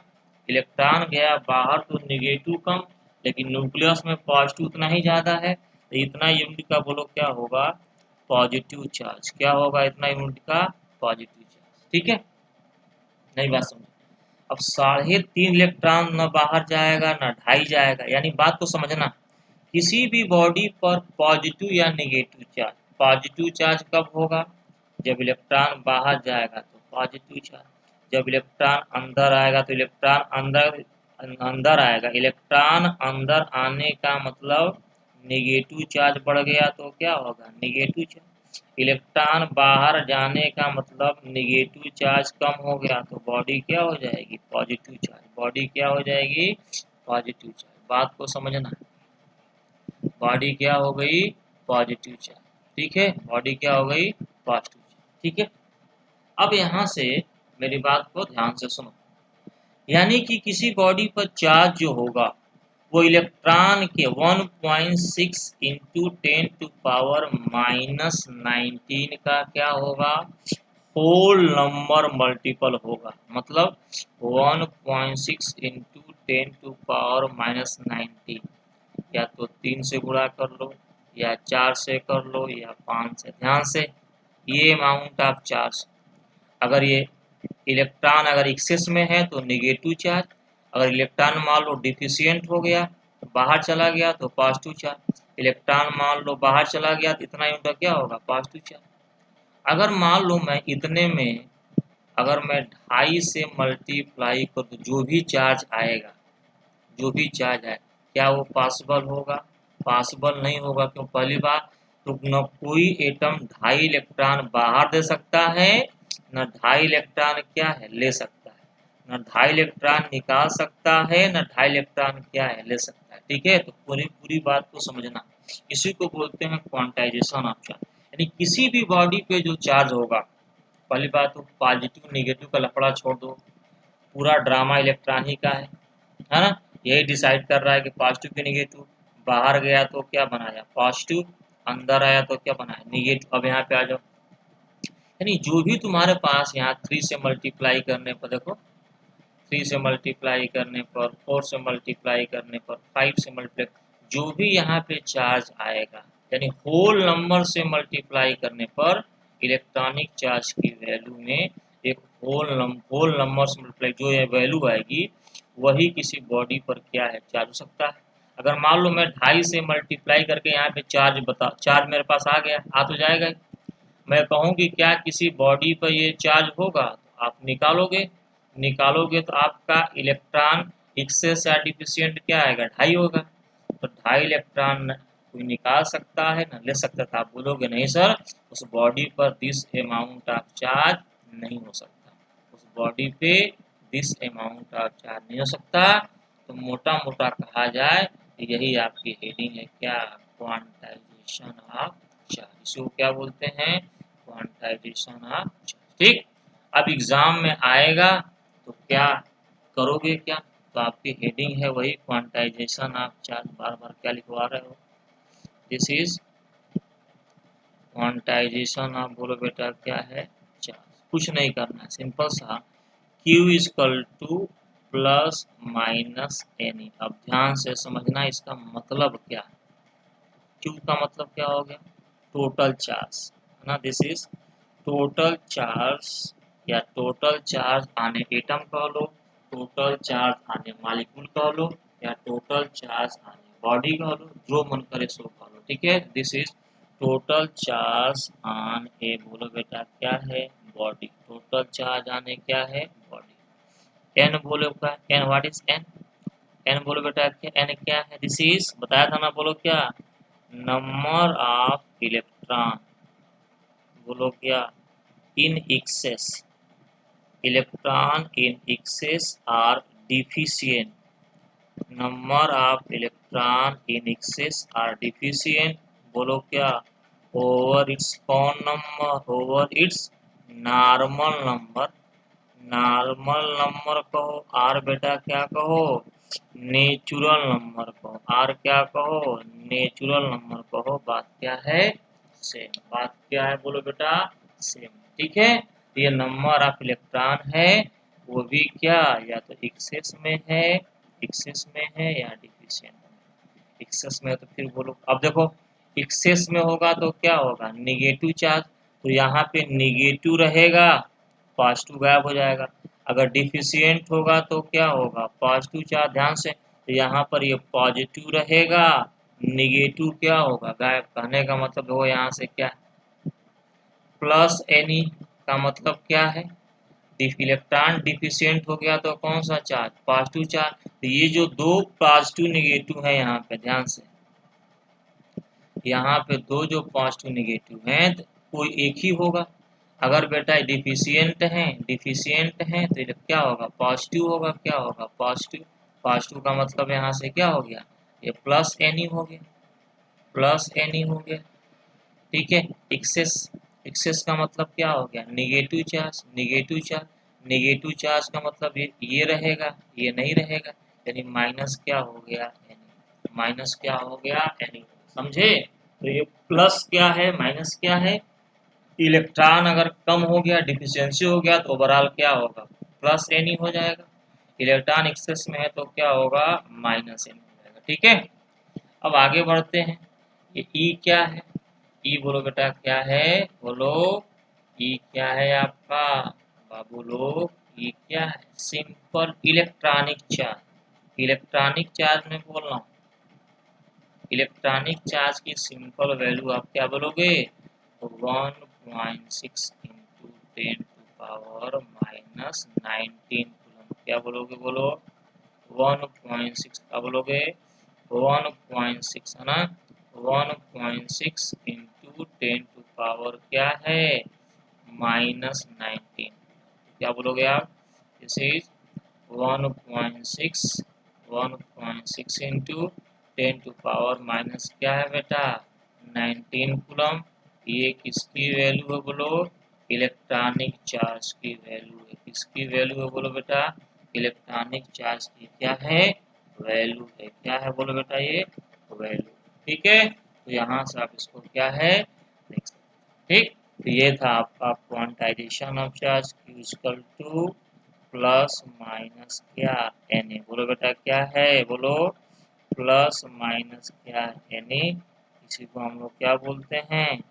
इलेक्ट्रॉन गया बाहर तो निगेटिव कम, लेकिन न्यूक्लियस में पॉजिटिव उतना ही ज़्यादा है, तो इतना यूनिट का बोलो क्या होगा? Positive charge. क्या होगा इतना यूनिट का? Positive charge. ठीक है, नई बात समझो। अब 3.5 इलेक्ट्रॉन न बाहर जाएगा न 2.5 जाएगा, यानी बात को समझना। किसी भी बॉडी पर पॉजिटिव या निगेटिव चार्ज, पॉजिटिव चार्ज कब होगा? जब इलेक्ट्रॉन बाहर जाएगा तो पॉजिटिव चार्ज, जब इलेक्ट्रॉन अंदर आएगा तो इलेक्ट्रॉन अंदर अंदर आएगा। इलेक्ट्रॉन अंदर आने का मतलब निगेटिव चार्ज बढ़ गया तो क्या होगा? Negative charge. इलेक्ट्रॉन बाहर जाने का मतलब निगेटिव चार्ज कम हो गया तो बॉडी क्या हो जाएगी? Positive charge. बॉडी क्या हो जाएगी? Positive charge. बात को समझना, बॉडी क्या हो गई? Positive charge. ठीक है, बॉडी क्या हो गई? Positive charge. ठीक है, अब यहाँ से मेरी बात को ध्यान से सुनो। यानी कि किसी बॉडी पर चार्ज जो होगा वो इलेक्ट्रॉन के 1.6 इंटू 10⁻⁻19 का क्या होगा? होल नंबर मल्टीपल होगा। मतलब 1.6 इंटू 10⁻⁻19, या तो 3 से गुणा कर लो, या 4 से कर लो, या 5 से। ध्यान से, ये अमाउंट ऑफ चार्ज। अगर ये इलेक्ट्रॉन अगर एक्सेस में है तो निगेटिव चार्ज, अगर इलेक्ट्रॉन मान लो डिफिशियंट हो गया तो बाहर चला गया तो पॉजिटिव चार्ज। इलेक्ट्रॉन मान लो बाहर चला गया तो इतना यूनिट क्या होगा? Positive charge. अगर मान लो मैं इतने में, अगर मैं 2.5 से मल्टीप्लाई कर दूं, जो भी चार्ज आएगा, जो भी चार्ज आए, क्या वो पॉसिबल होगा? पॉसिबल नहीं होगा। क्यों? पहली बात तो न कोई एटम 2.5 इलेक्ट्रॉन बाहर दे सकता है, न 2.5 इलेक्ट्रॉन क्या है? ले सकता है। न 2.5 इलेक्ट्रॉन निकाल सकता है, न 2.5 इलेक्ट्रॉन क्या है? ले सकता है। ठीक है, तो पूरी पूरी बात को समझना। इसी को बोलते हैं क्वांटाइजेशन ऑफ चार्ज। यानी किसी भी बॉडी पे जो चार्ज होगा, पहली बात तो पॉजिटिव निगेटिव का लफड़ा छोड़ दो, पूरा ड्रामा इलेक्ट्रॉन ही का है ना? यही डिसाइड कर रहा है कि पॉजिटिव की निगेटिव। बाहर गया तो क्या बनाया? पॉजिटिव। अंदर आया तो क्या बनाया? निगेटिव। अब यहाँ पे आ जाओ, यानी जो भी तुम्हारे पास यहाँ 3 से मल्टीप्लाई करने पर, देखो 3 से मल्टीप्लाई करने पर, 4 से मल्टीप्लाई करने पर, 5 से मल्टीप्लाई, जो भी यहाँ पे चार्ज आएगा यानी होल नंबर से मल्टीप्लाई करने पर इलेक्ट्रॉनिक चार्ज की वैल्यू में एक होल नंबर से मल्टीप्लाई जो ये वैल्यू आएगी वही किसी बॉडी पर क्या है चार्ज हो सकता है। अगर मान लो मैं 2.5 से मल्टीप्लाई करके यहाँ पे चार्ज मेरे पास आ गया, आ तो जाएगा ही। मैं कहूँ कि क्या किसी बॉडी पर ये चार्ज होगा, तो आप निकालोगे तो आपका इलेक्ट्रॉन एक्सेस या डिफिशिएंट क्या आएगा, 2.5 होगा। तो 2.5 इलेक्ट्रॉन कोई निकाल सकता है ना ले सकता था। आप बोलोगे नहीं सर, उस बॉडी पर दिस अमाउंट ऑफ चार्ज नहीं हो सकता, उस बॉडी पे दिस अमाउंट ऑफ चार्ज नहीं हो सकता। तो मोटा मोटा कहा जाए तो यही आपकी हेडिंग है, क्या, क्वांटाइजेशन ऑफ चार्ज। इसको क्या बोलते हैं, क्वांटाइजेशन ऑफ चार्ज। ठीक, अब एग्जाम में आएगा तो क्या करोगे, क्या, तो आपकी हेडिंग है वही क्वांटाइजेशन ऑफ चार्ज। बार बार क्या लिखवा रहे हो, दिस इज क्वांटाइजेशन ऑफ, बोलो बेटा क्या है, चार्ज। कुछ नहीं करना है, सिंपल सा Q equal two plus minus any. अब ध्यान से समझना इसका मतलब क्या है। Q का मतलब क्या हो गया, टोटल चार्ज है ना, दिस इज टोटल चार्ज या टोटल चार्ज आने एटम कह लो, टोटल चार्ज आने मॉलिक्यूल कह लो, या टोटल चार्ज आने बॉडी कह लो, जो मन करे सो कह लो। ठीक है, this is total charge on a, बोलो बेटा क्या है, बॉडी। टोटल चार्ज आने क्या है, बॉडी। एन बोलो क्या, N what is N, N बोलो बेटा क्या, एन क्या है, दिस इज बताया था ना, बोलो क्या, नंबर ऑफ इलेक्ट्रॉन, बोलो क्या, in excess, electron in excess are deficient, number of electron in excess are deficient, बोलो क्या, ओवर इट्स कौन number, over its normal number, normal number कहो, आर बेटा क्या कहो, नेचुरल नंबर कहो, आर क्या कहो, नेचुरल नंबर कहो। बात क्या है, सेम। बात क्या है, बोलो बेटा, सेम। ठीक है, ये नंबर ऑफ इलेक्ट्रॉन है, वो भी क्या, या तो एक्सेस में है, एक्सेस में है या डिफिशिएंट में। एक्सेस में है तो फिर बोलो, अब देखो एक्सेस में होगा तो क्या होगा, निगेटिव चार्ज, तो यहाँ पे निगेटिव रहेगा, पॉजिटिव गायब हो जाएगा। अगर डिफिशिएंट होगा तो क्या होगा, पॉजिटिव चार्ज, ध्यान से, तो यहाँ पर ये पॉजिटिव रहेगा, निगेटिव क्या होगा, गायब। कहने का मतलब वो यहाँ से क्या, प्लस एनी का मतलब क्या है, इलेक्ट्रॉन डिफिशिएंट हो गया तो कौन सा चार्ज, पॉजिटिव चार्ज। तो ये जो दो पॉजिटिव निगेटिव है यहाँ पे, ध्यान से, यहाँ पे दो जो पॉजिटिव निगेटिव हैं तो कोई एक ही होगा। अगर बेटा डिफिशिएंट है तो क्या होगा, पॉजिटिव होगा, क्या होगा, पॉजिटिव। पॉजिटिव का मतलब यहाँ से क्या हो गया, ये प्लस एनी हो गया, प्लस एनी हो गया। ठीक है, एक्सेस, एक्सेस का मतलब क्या हो गया, negative charge, negative charge, negative charge का मतलब ये रहेगा, ये नहीं रहेगा, यानी माइनस क्या हो गया, एनी, माइनस क्या हो गया, एनी। समझे, तो ये प्लस क्या है, माइनस क्या है, इलेक्ट्रॉन अगर कम हो गया, डिफिशियंसी हो गया तो ओवरऑल क्या होगा, प्लस एनी हो जाएगा। इलेक्ट्रॉन एक्सेस में है तो क्या होगा, माइनस एनी हो जाएगा। ठीक है, अब आगे बढ़ते हैं। ये ई क्या है, ई बोलो बेटा क्या है, बोलो ई क्या है आपका, बाबू लोग, ई क्या है, simple electronic charge. Electronic charge में बोल रहा हूँ, इलेक्ट्रॉनिक चार्ज की सिंपल वैल्यू आप क्या बोलोगे, 1.6 into 10 to power minus 19 coulomb. क्या बोलोगे, बोलो 1.6 क्या बोलोगे, 1.6 है ना, 1.6 इंटू 10 टू पावर क्या है, माइनस 19। क्या बोलोगे आप, this is 1.6, 1.6 into 10 to power minus क्या है बेटा, 19 कूलम। ये किसकी वैल्यू है, बोलो इलेक्ट्रॉनिक चार्ज की वैल्यू है। किसकी वैल्यू है, बोलो बेटा इलेक्ट्रॉनिक चार्ज की क्या है, वैल्यू है। क्या है बोलो बेटा, ये वैल्यू। ठीक है, तो यहाँ से आप इसको क्या है देख सकते। ठीक, तो ये था आपका quantization of charge, Q equal two plus minus क्या, एन ए। बोलो बेटा क्या है, बोलो प्लस माइनस क्या, एन ए, इसी को हम लोग क्या बोलते हैं,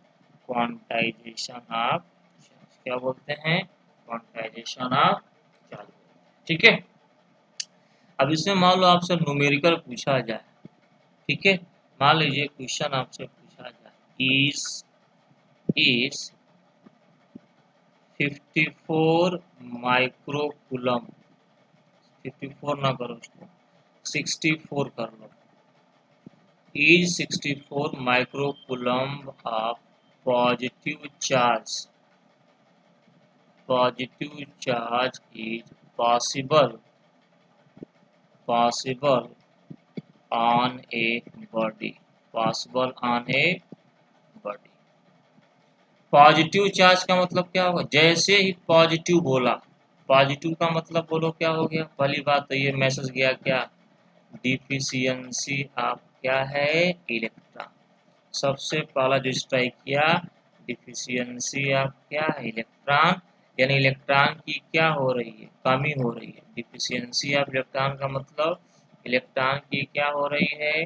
क्वांटाइजेशन ऑफ चार्ज। क्या बोलते हैं, क्वांटाइजेशन ऑफ चार्ज। ठीक है। अब इसमें मान लो आपसे न्यूमेरिकल पूछा जाए, ठीक है, मान लीजिए क्वेश्चन आपसे पूछा जाए इज 54 माइक्रोकूलम, 54 ना करो उसको, 64 कर लो, is 64 microcoulomb of positive charge is possible on a body, possible on a body। Positive charge का मतलब क्या होगा, जैसे ही पॉजिटिव बोला, पॉजिटिव का मतलब बोलो क्या हो गया, पहली बात तो ये मैसेज गया क्या, डिफिशियंसी ऑफ क्या है, इलेक्ट्रॉन। सबसे पहला जो स्ट्राइक किया, डिफिशियंसी ऑफ क्या है, इलेक्ट्रॉन, यानी इलेक्ट्रॉन की क्या हो रही है, कमी हो रही है। डिफिशियंसी ऑफ इलेक्ट्रॉन का मतलब इलेक्ट्रॉन की क्या हो रही है,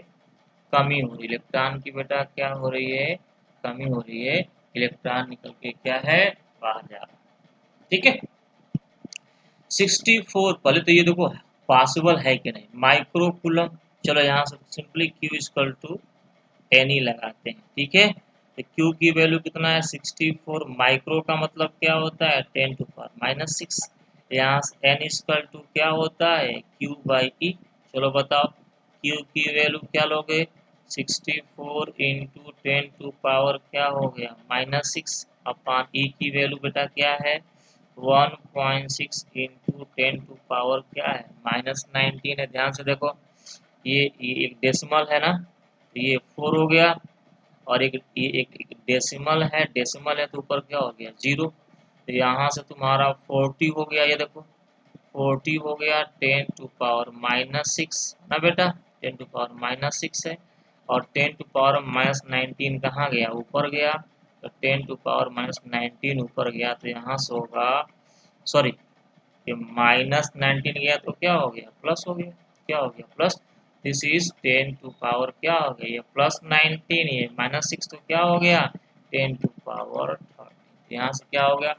कमी हो रही है। इलेक्ट्रॉन की बेटा क्या हो रही है, कमी हो रही है। इलेक्ट्रॉन निकल के क्या है, बाहर जा रहा है। ठीक है। 64, पहले तो ये देखो पॉसिबल है कि नहीं, माइक्रोकूलम। चलो यहाँ से simply Q equal to N ही लगाते हैं। ठीक है, तो Q की वैल्यू कितना है, 64। माइक्रो का मतलब क्या होता है, 10⁻⁻⁶। यहाँ से N इक्वल टू क्या होता है, Q/E। चलो बताओ, Q की वैल्यू क्या लोगे, 64 इंटू 10⁻, क्या हो गया, -6 अपॉन E की वैल्यू बेटा क्या है, 1.6 इंटू 10⁻, क्या है, -19 है। ध्यान से देखो, ये एक डेसिमल है ना, तो ये 4 हो गया, और ये एक डेसिमल है तो ऊपर क्या हो गया, 0। तो यहाँ से तुम्हारा 40 हो गया, ये देखो 40 हो गया, 10⁻⁻6 ना बेटा, 10⁻⁻6 है, और 10⁻⁻19 कहाँ गया, ऊपर गया, तो 10⁻⁻19 ऊपर गया, तो यहाँ से होगा, सॉरी, ये -19 गया तो क्या हो गया, प्लस हो गया, क्या हो गया, प्लस। दिस इज 10⁻, क्या हो गया, ये +19, ये -6 तो क्या हो गया, 10⁻30। यहाँ से क्या हो गया,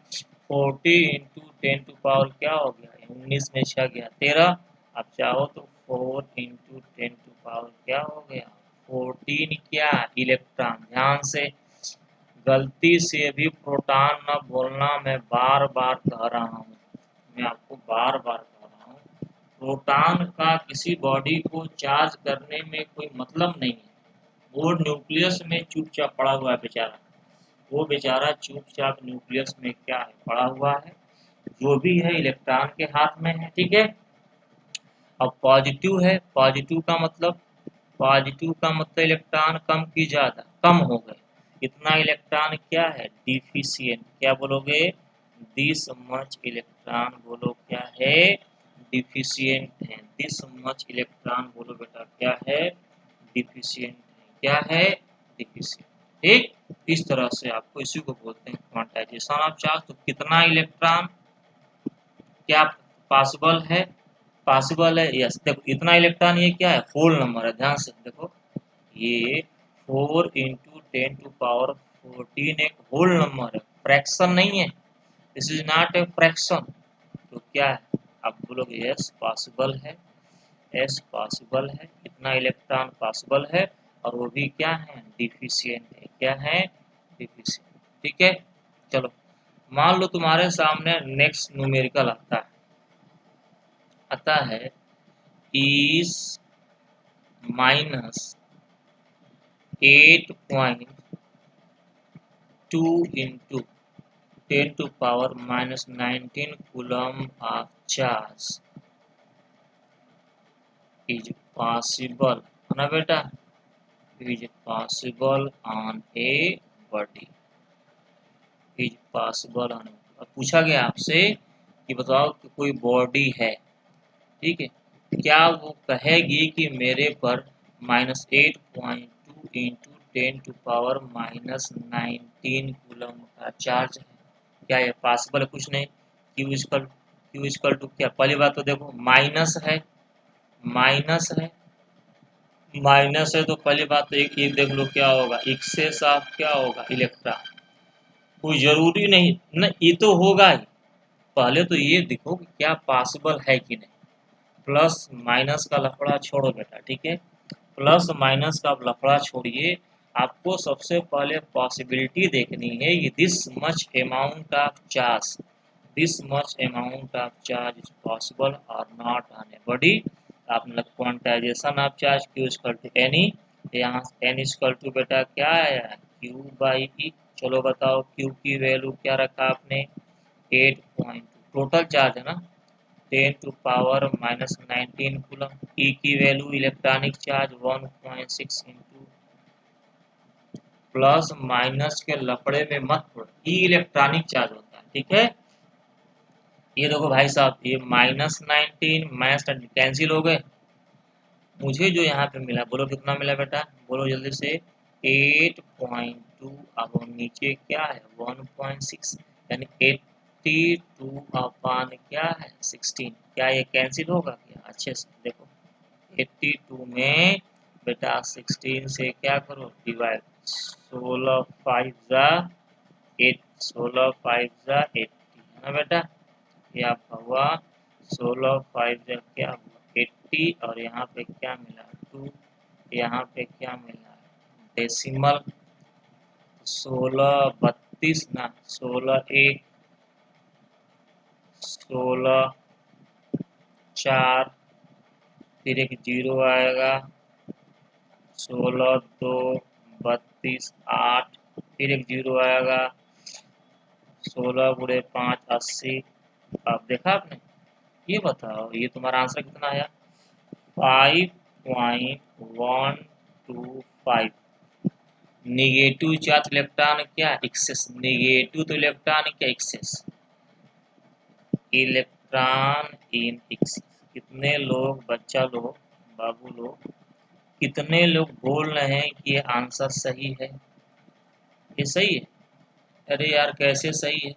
40 इंटू 10⁻, क्या हो गया, 19 में 6 गया 13। आप चाहो तो 4 इंटू 10⁻, क्या हो गया, 14 क्या, इलेक्ट्रॉन। ध्यान से, गलती से भी प्रोटॉन न बोलना, मैं बार बार कह रहा हूँ, मैं आपको बार बार कह रहा हूँ, प्रोटॉन का किसी बॉडी को चार्ज करने में कोई मतलब नहीं है। वो न्यूक्लियस में चुपचाप पड़ा हुआ है बेचारा, वो बेचारा चुपचाप न्यूक्लियस में क्या है, पड़ा हुआ है, जो भी है इलेक्ट्रॉन के हाथ में है। ठीक है। अब पॉजिटिव है, पॉजिटिव का मतलब इलेक्ट्रॉन कम की ज्यादा, कम हो गए, इतना इलेक्ट्रॉन क्या है, डिफिशियंट। क्या बोलोगे, दिस मच इलेक्ट्रॉन, बोलो क्या है, डिफिशियंट है। दिस मच इलेक्ट्रॉन बोलो बेटा क्या है, डिफिशियंट है। क्या है, डिफिशियंट। ठीक, इस तरह से आपको इसी को बोलते हैं क्वांटाइजेशन ऑफ चार्ज। तो कितना इलेक्ट्रॉन क्या पॉसिबल है, पॉसिबल है, यस। देखो इतना इलेक्ट्रॉन, ये क्या है, होल नंबर है। ध्यान से देखो, ये 4 इंटू 10⁻14 एक होल नंबर है, फ्रैक्शन नहीं है। This is not a fraction. तो क्या है, आप बोलोगे यस पॉसिबल है, यस पॉसिबल है, इतना इलेक्ट्रॉन पॉसिबल है, और वो भी क्या है, डिफिशियंट है। क्या है, डिफिशियंट। ठीक है। चलो मान लो तुम्हारे सामने नेक्स्ट न्यूमेरिकल आता है is -8.2 into 10⁻⁻19 coulomb of charge is possible, है ना बेटा, is possible on a body, is possible on। अब पूछा गया आपसे कि बताओ कि कोई बॉडी है, ठीक है, क्या वो कहेगी कि मेरे पर -8.2 इंटू 10⁻⁻19 कूलम का चार्ज है। क्या ये पॉसिबल है, कुछ नहीं। क्यू इक्वल टू क्या, पहली बात तो देखो माइनस है, माइनस है, माइनस है तो पहली बात तो एक ये देख लो क्या होगा, एक्सेस ऑफ क्या होगा, इलेक्ट्रॉन। कोई जरूरी नहीं न, ये तो होगा ही। पहले तो ये देखो कि क्या पॉसिबल है कि नहीं। प्लस माइनस का लफड़ा छोड़ो बेटा, ठीक है। प्लस माइनस का लफड़ा छोड़िए। आपको सबसे पहले पॉसिबिलिटी देखनी है कि this much amount of charge, this much amount of charge is possible और नॉट ऑन ए बॉडी। आपने quantization of charge Q equal to N E, यहाँ एन इक्वल टू बेटा क्या आया, क्यू बाई ई। चलो बताओ क्यू की वैल्यू क्या रखा आपने, 8 टोटल चार्ज है ना, 10⁻⁻19 कूलम। ई की value electronic charge 1.6 into, plus minus के लफड़े में मत पड़ो, ई इलेक्ट्रॉनिक चार्ज होता है, ठीक है। ये देखो भाई साहब, ये -19 माइनस कैंसिल हो गए। मुझे जो यहाँ पे मिला बोलो कितना मिला बेटा, बोलो जल्दी से, 8.2। अब नीचे क्या है 1.6, यानी 82 अपान क्या है 16। क्या ये कैंसिल होगा क्या, अच्छे से देखो, 82 में बेटा 16 से क्या करो डिवाइड, 16 5 8, 16 5 80 है ना बेटा। ये आपका हुआ 16 5 क्या हुआ 80, और यहाँ पे क्या मिला 2, यहाँ पे क्या मिला डेसिमल, 16 32 ना, 16 1, 16 4, फिर एक जीरो आएगा, 16 2 32 8, फिर एक जीरो आएगा, 16 × 5 80। अब देखा आपने, ये बताओ ये तुम्हारा आंसर कितना आया, 5.125। निगेटिव चार्ज इलेक्ट्रॉन क्या एक्सेस, निगेटिव तो इलेक्ट्रॉन क्या एक्सेस, इलेक्ट्रॉन इन एक्सेस। कितने लोग बच्चा लोग, बाबू लोग, कितने लोग बोल रहे हैं कि ये आंसर सही है, ये सही है। अरे यार कैसे सही है,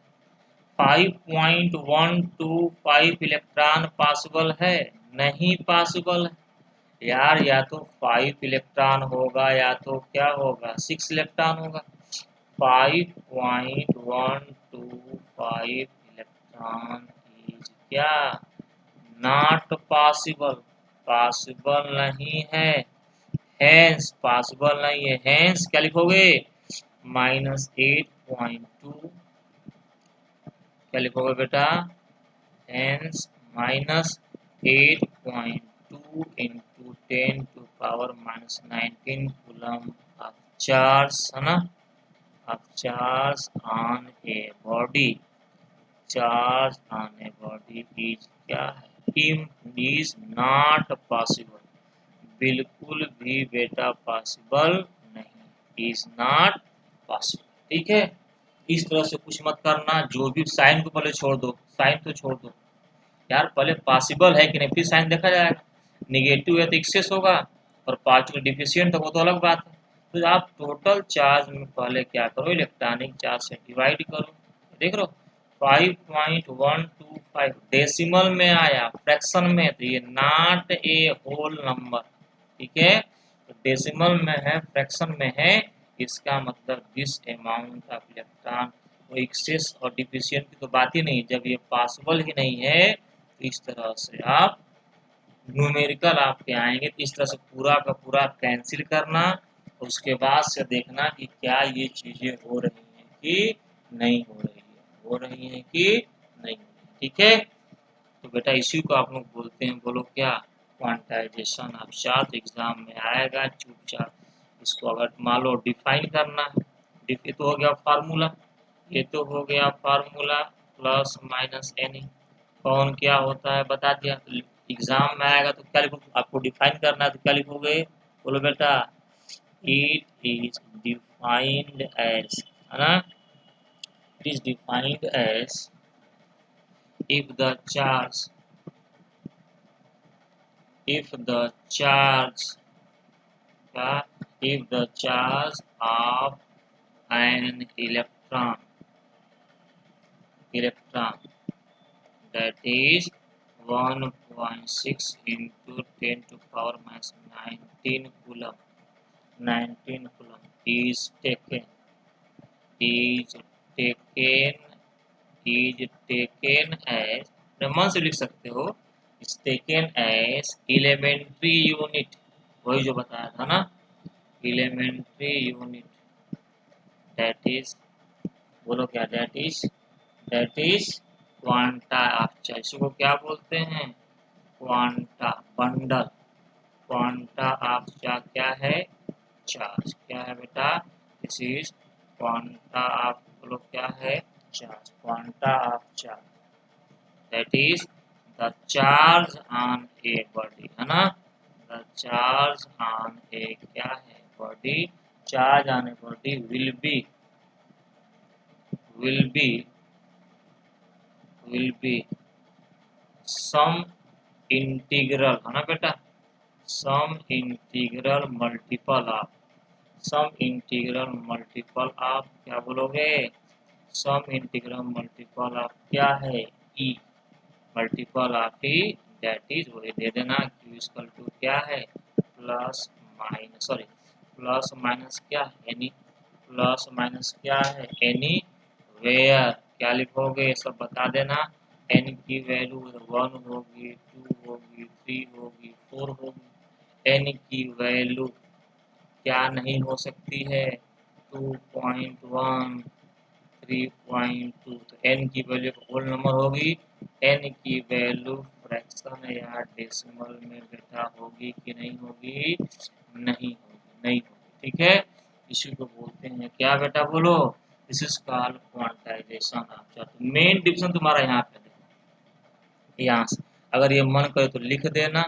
5.125 इलेक्ट्रॉन पॉसिबल है, नहीं पॉसिबल है यार, या तो 5 इलेक्ट्रॉन होगा या तो क्या होगा 6 इलेक्ट्रॉन होगा। 5.125 इलेक्ट्रॉन इज क्या, नॉट पॉसिबल, पॉसिबल नहीं है, हैंस पॉसिबल नहीं है। हैंस क्या लिखोगे, -8.2, क्या लिखोगे बेटा, hence -8.2 into 10⁻⁻19 coulomb of charge है ना, of charge on a body, charge on a body is क्या है, इज नॉट पॉसिबल, बिल्कुल भी बेटा पॉसिबल नहीं, इज नॉट पॉसिबल, ठीक है। इस तरह से कुछ मत करना, जो भी साइन को पहले छोड़ दो, साइन तो छोड़ दो यार, पहले पॉसिबल है कि नहीं फिर साइन देखा जाएगा। निगेटिव है तो एक्सेस होगा, और पॉजिटिव डिफिशियंट है वो तो अलग बात है। तो आप टोटल चार्ज में पहले क्या करो, इलेक्ट्रॉनिक चार्ज से डिवाइड करो, देख लो 5.125 डेसिमल में आया, फ्रैक्शन में तो ये नॉट ए होल नंबर, ठीक है। तो डेसिमल में है, फ्रैक्शन में है, इसका मतलब दिस अमाउंट ऑफ इलेक्ट्रॉन, वो एक्सेस और डिफिशियंट की तो बात ही नहीं, जब ये पॉसिबल ही नहीं है तो इस तरह से आप न्यूमेरिकल आपके आएंगे, तो इस तरह से पूरा का पूरा कैंसिल करना, उसके बाद से देखना कि क्या ये चीज़ें हो रही हैं कि नहीं हो रही है, हो रही हैं कि नहीं हो रही, ठीक है। तो बेटा इसी को आप लोग बोलते हैं, बोलो क्या, क्वांटाइजेशन ऑफ चार्ज। एग्जाम में आएगा चुपचाप, इसको अगर मान लो डिफाइन करना है, ये तो हो गया फार्मूला, ये तो हो गया फार्मूला, प्लस माइनस एन, कौन क्या होता है बता दिया। तो एग्जाम में आएगा तो क्या लिखो, आपको डिफाइन करना है तो क्या लिखोगे, बोलो बेटा, इट इज डिफाइंड एज, है ना, it is defined as if the charge, if the charge if the charge of an electron that is 1 8.6 into 10 to power minus 19 coulomb. 19 coulomb is taken as, मन से लिख सकते हो, is taken as elementary unit, वही जो बताया था ना, elementary unit, that is, बोलो क्या, that is quanta of charge. इसको क्या बोलते हैं, quanta bundle, quanta of charge क्या है, चार्ज, क्या है बेटा, दिस इज क्वांटा ऑफ, बोलो क्या है, charge, quanta of charge, that is the charge on a body, है ना, द चार्ज ऑन ए क्या है, body, charge on a body will be some integral, है ना बेटा, some integral multiple of, some integral multiple of, क्या बोलोगे, some integral multiple of क्या है, E, multiple of E, that is, वही दे देना, क्यू इक्वल टू क्या है, plus minus, sorry, plus minus क्या है, एनी, प्लस माइनस क्या है, एनी वेयर, क्या लिखोगे, सब बता देना, एन की वैल्यू 1 होगी, 2 होगी, 3 होगी, 4 होगी, एन की वैल्यू क्या नहीं हो सकती है, 2.1, 3.2, तो एन की वैल्यू होल नंबर होगी, एन की वैल्यू फ्रैक्शन या डेसिमल में बेटा होगी कि नहीं होगी, नहीं होगी, ठीक है, इसी को बोलते हैं क्या बेटा, बोलो, this is called quantization of charge. Main division तुम्हारा यहाँ पे देखो, यहाँ से अगर ये मन करे तो लिख देना,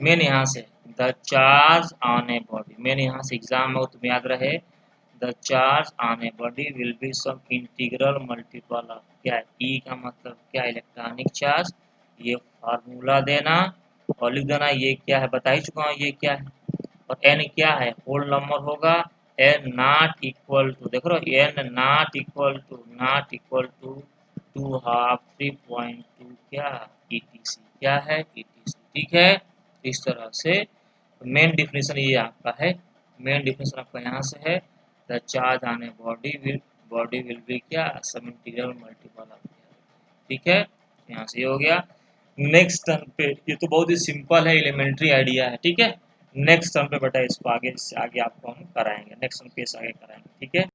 मेन यहाँ से the charge on a body, main यहाँ से एग्जाम में तुम्हें याद रहे, the charge on a body will be some integral multiple of, क्या है, ई का मतलब क्या, इलेक्ट्रॉनिक चार्ज, ये फार्मूला देना और लिख देना, ये क्या है, बता ही चुका हूँ ये क्या है, और एन क्या है, होल नंबर होगा, एन नॉट इक्वल टू, देख रहे हो, एन नॉट इक्वल टू 2.5 3.2 क्या, ईटीसी, क्या है, ईटीसी, ठीक है, इस तरह से मेन डिफिनेशन ये आपका है, मेन डिफिनेशन आपका यहाँ से है, the charge on a body will B क्या, सम इंटीग्रल मल्टीपल ऑफ, ठीक है, यहाँ से ये हो गया। नेक्स्ट टर्म पे, ये तो बहुत ही सिंपल है, एलिमेंट्री आइडिया है, ठीक है, नेक्स्ट टर्म पे बेटा इसको आगे आपको हम कराएंगे, नेक्स्ट टर्म पे आगे कराएंगे, ठीक है।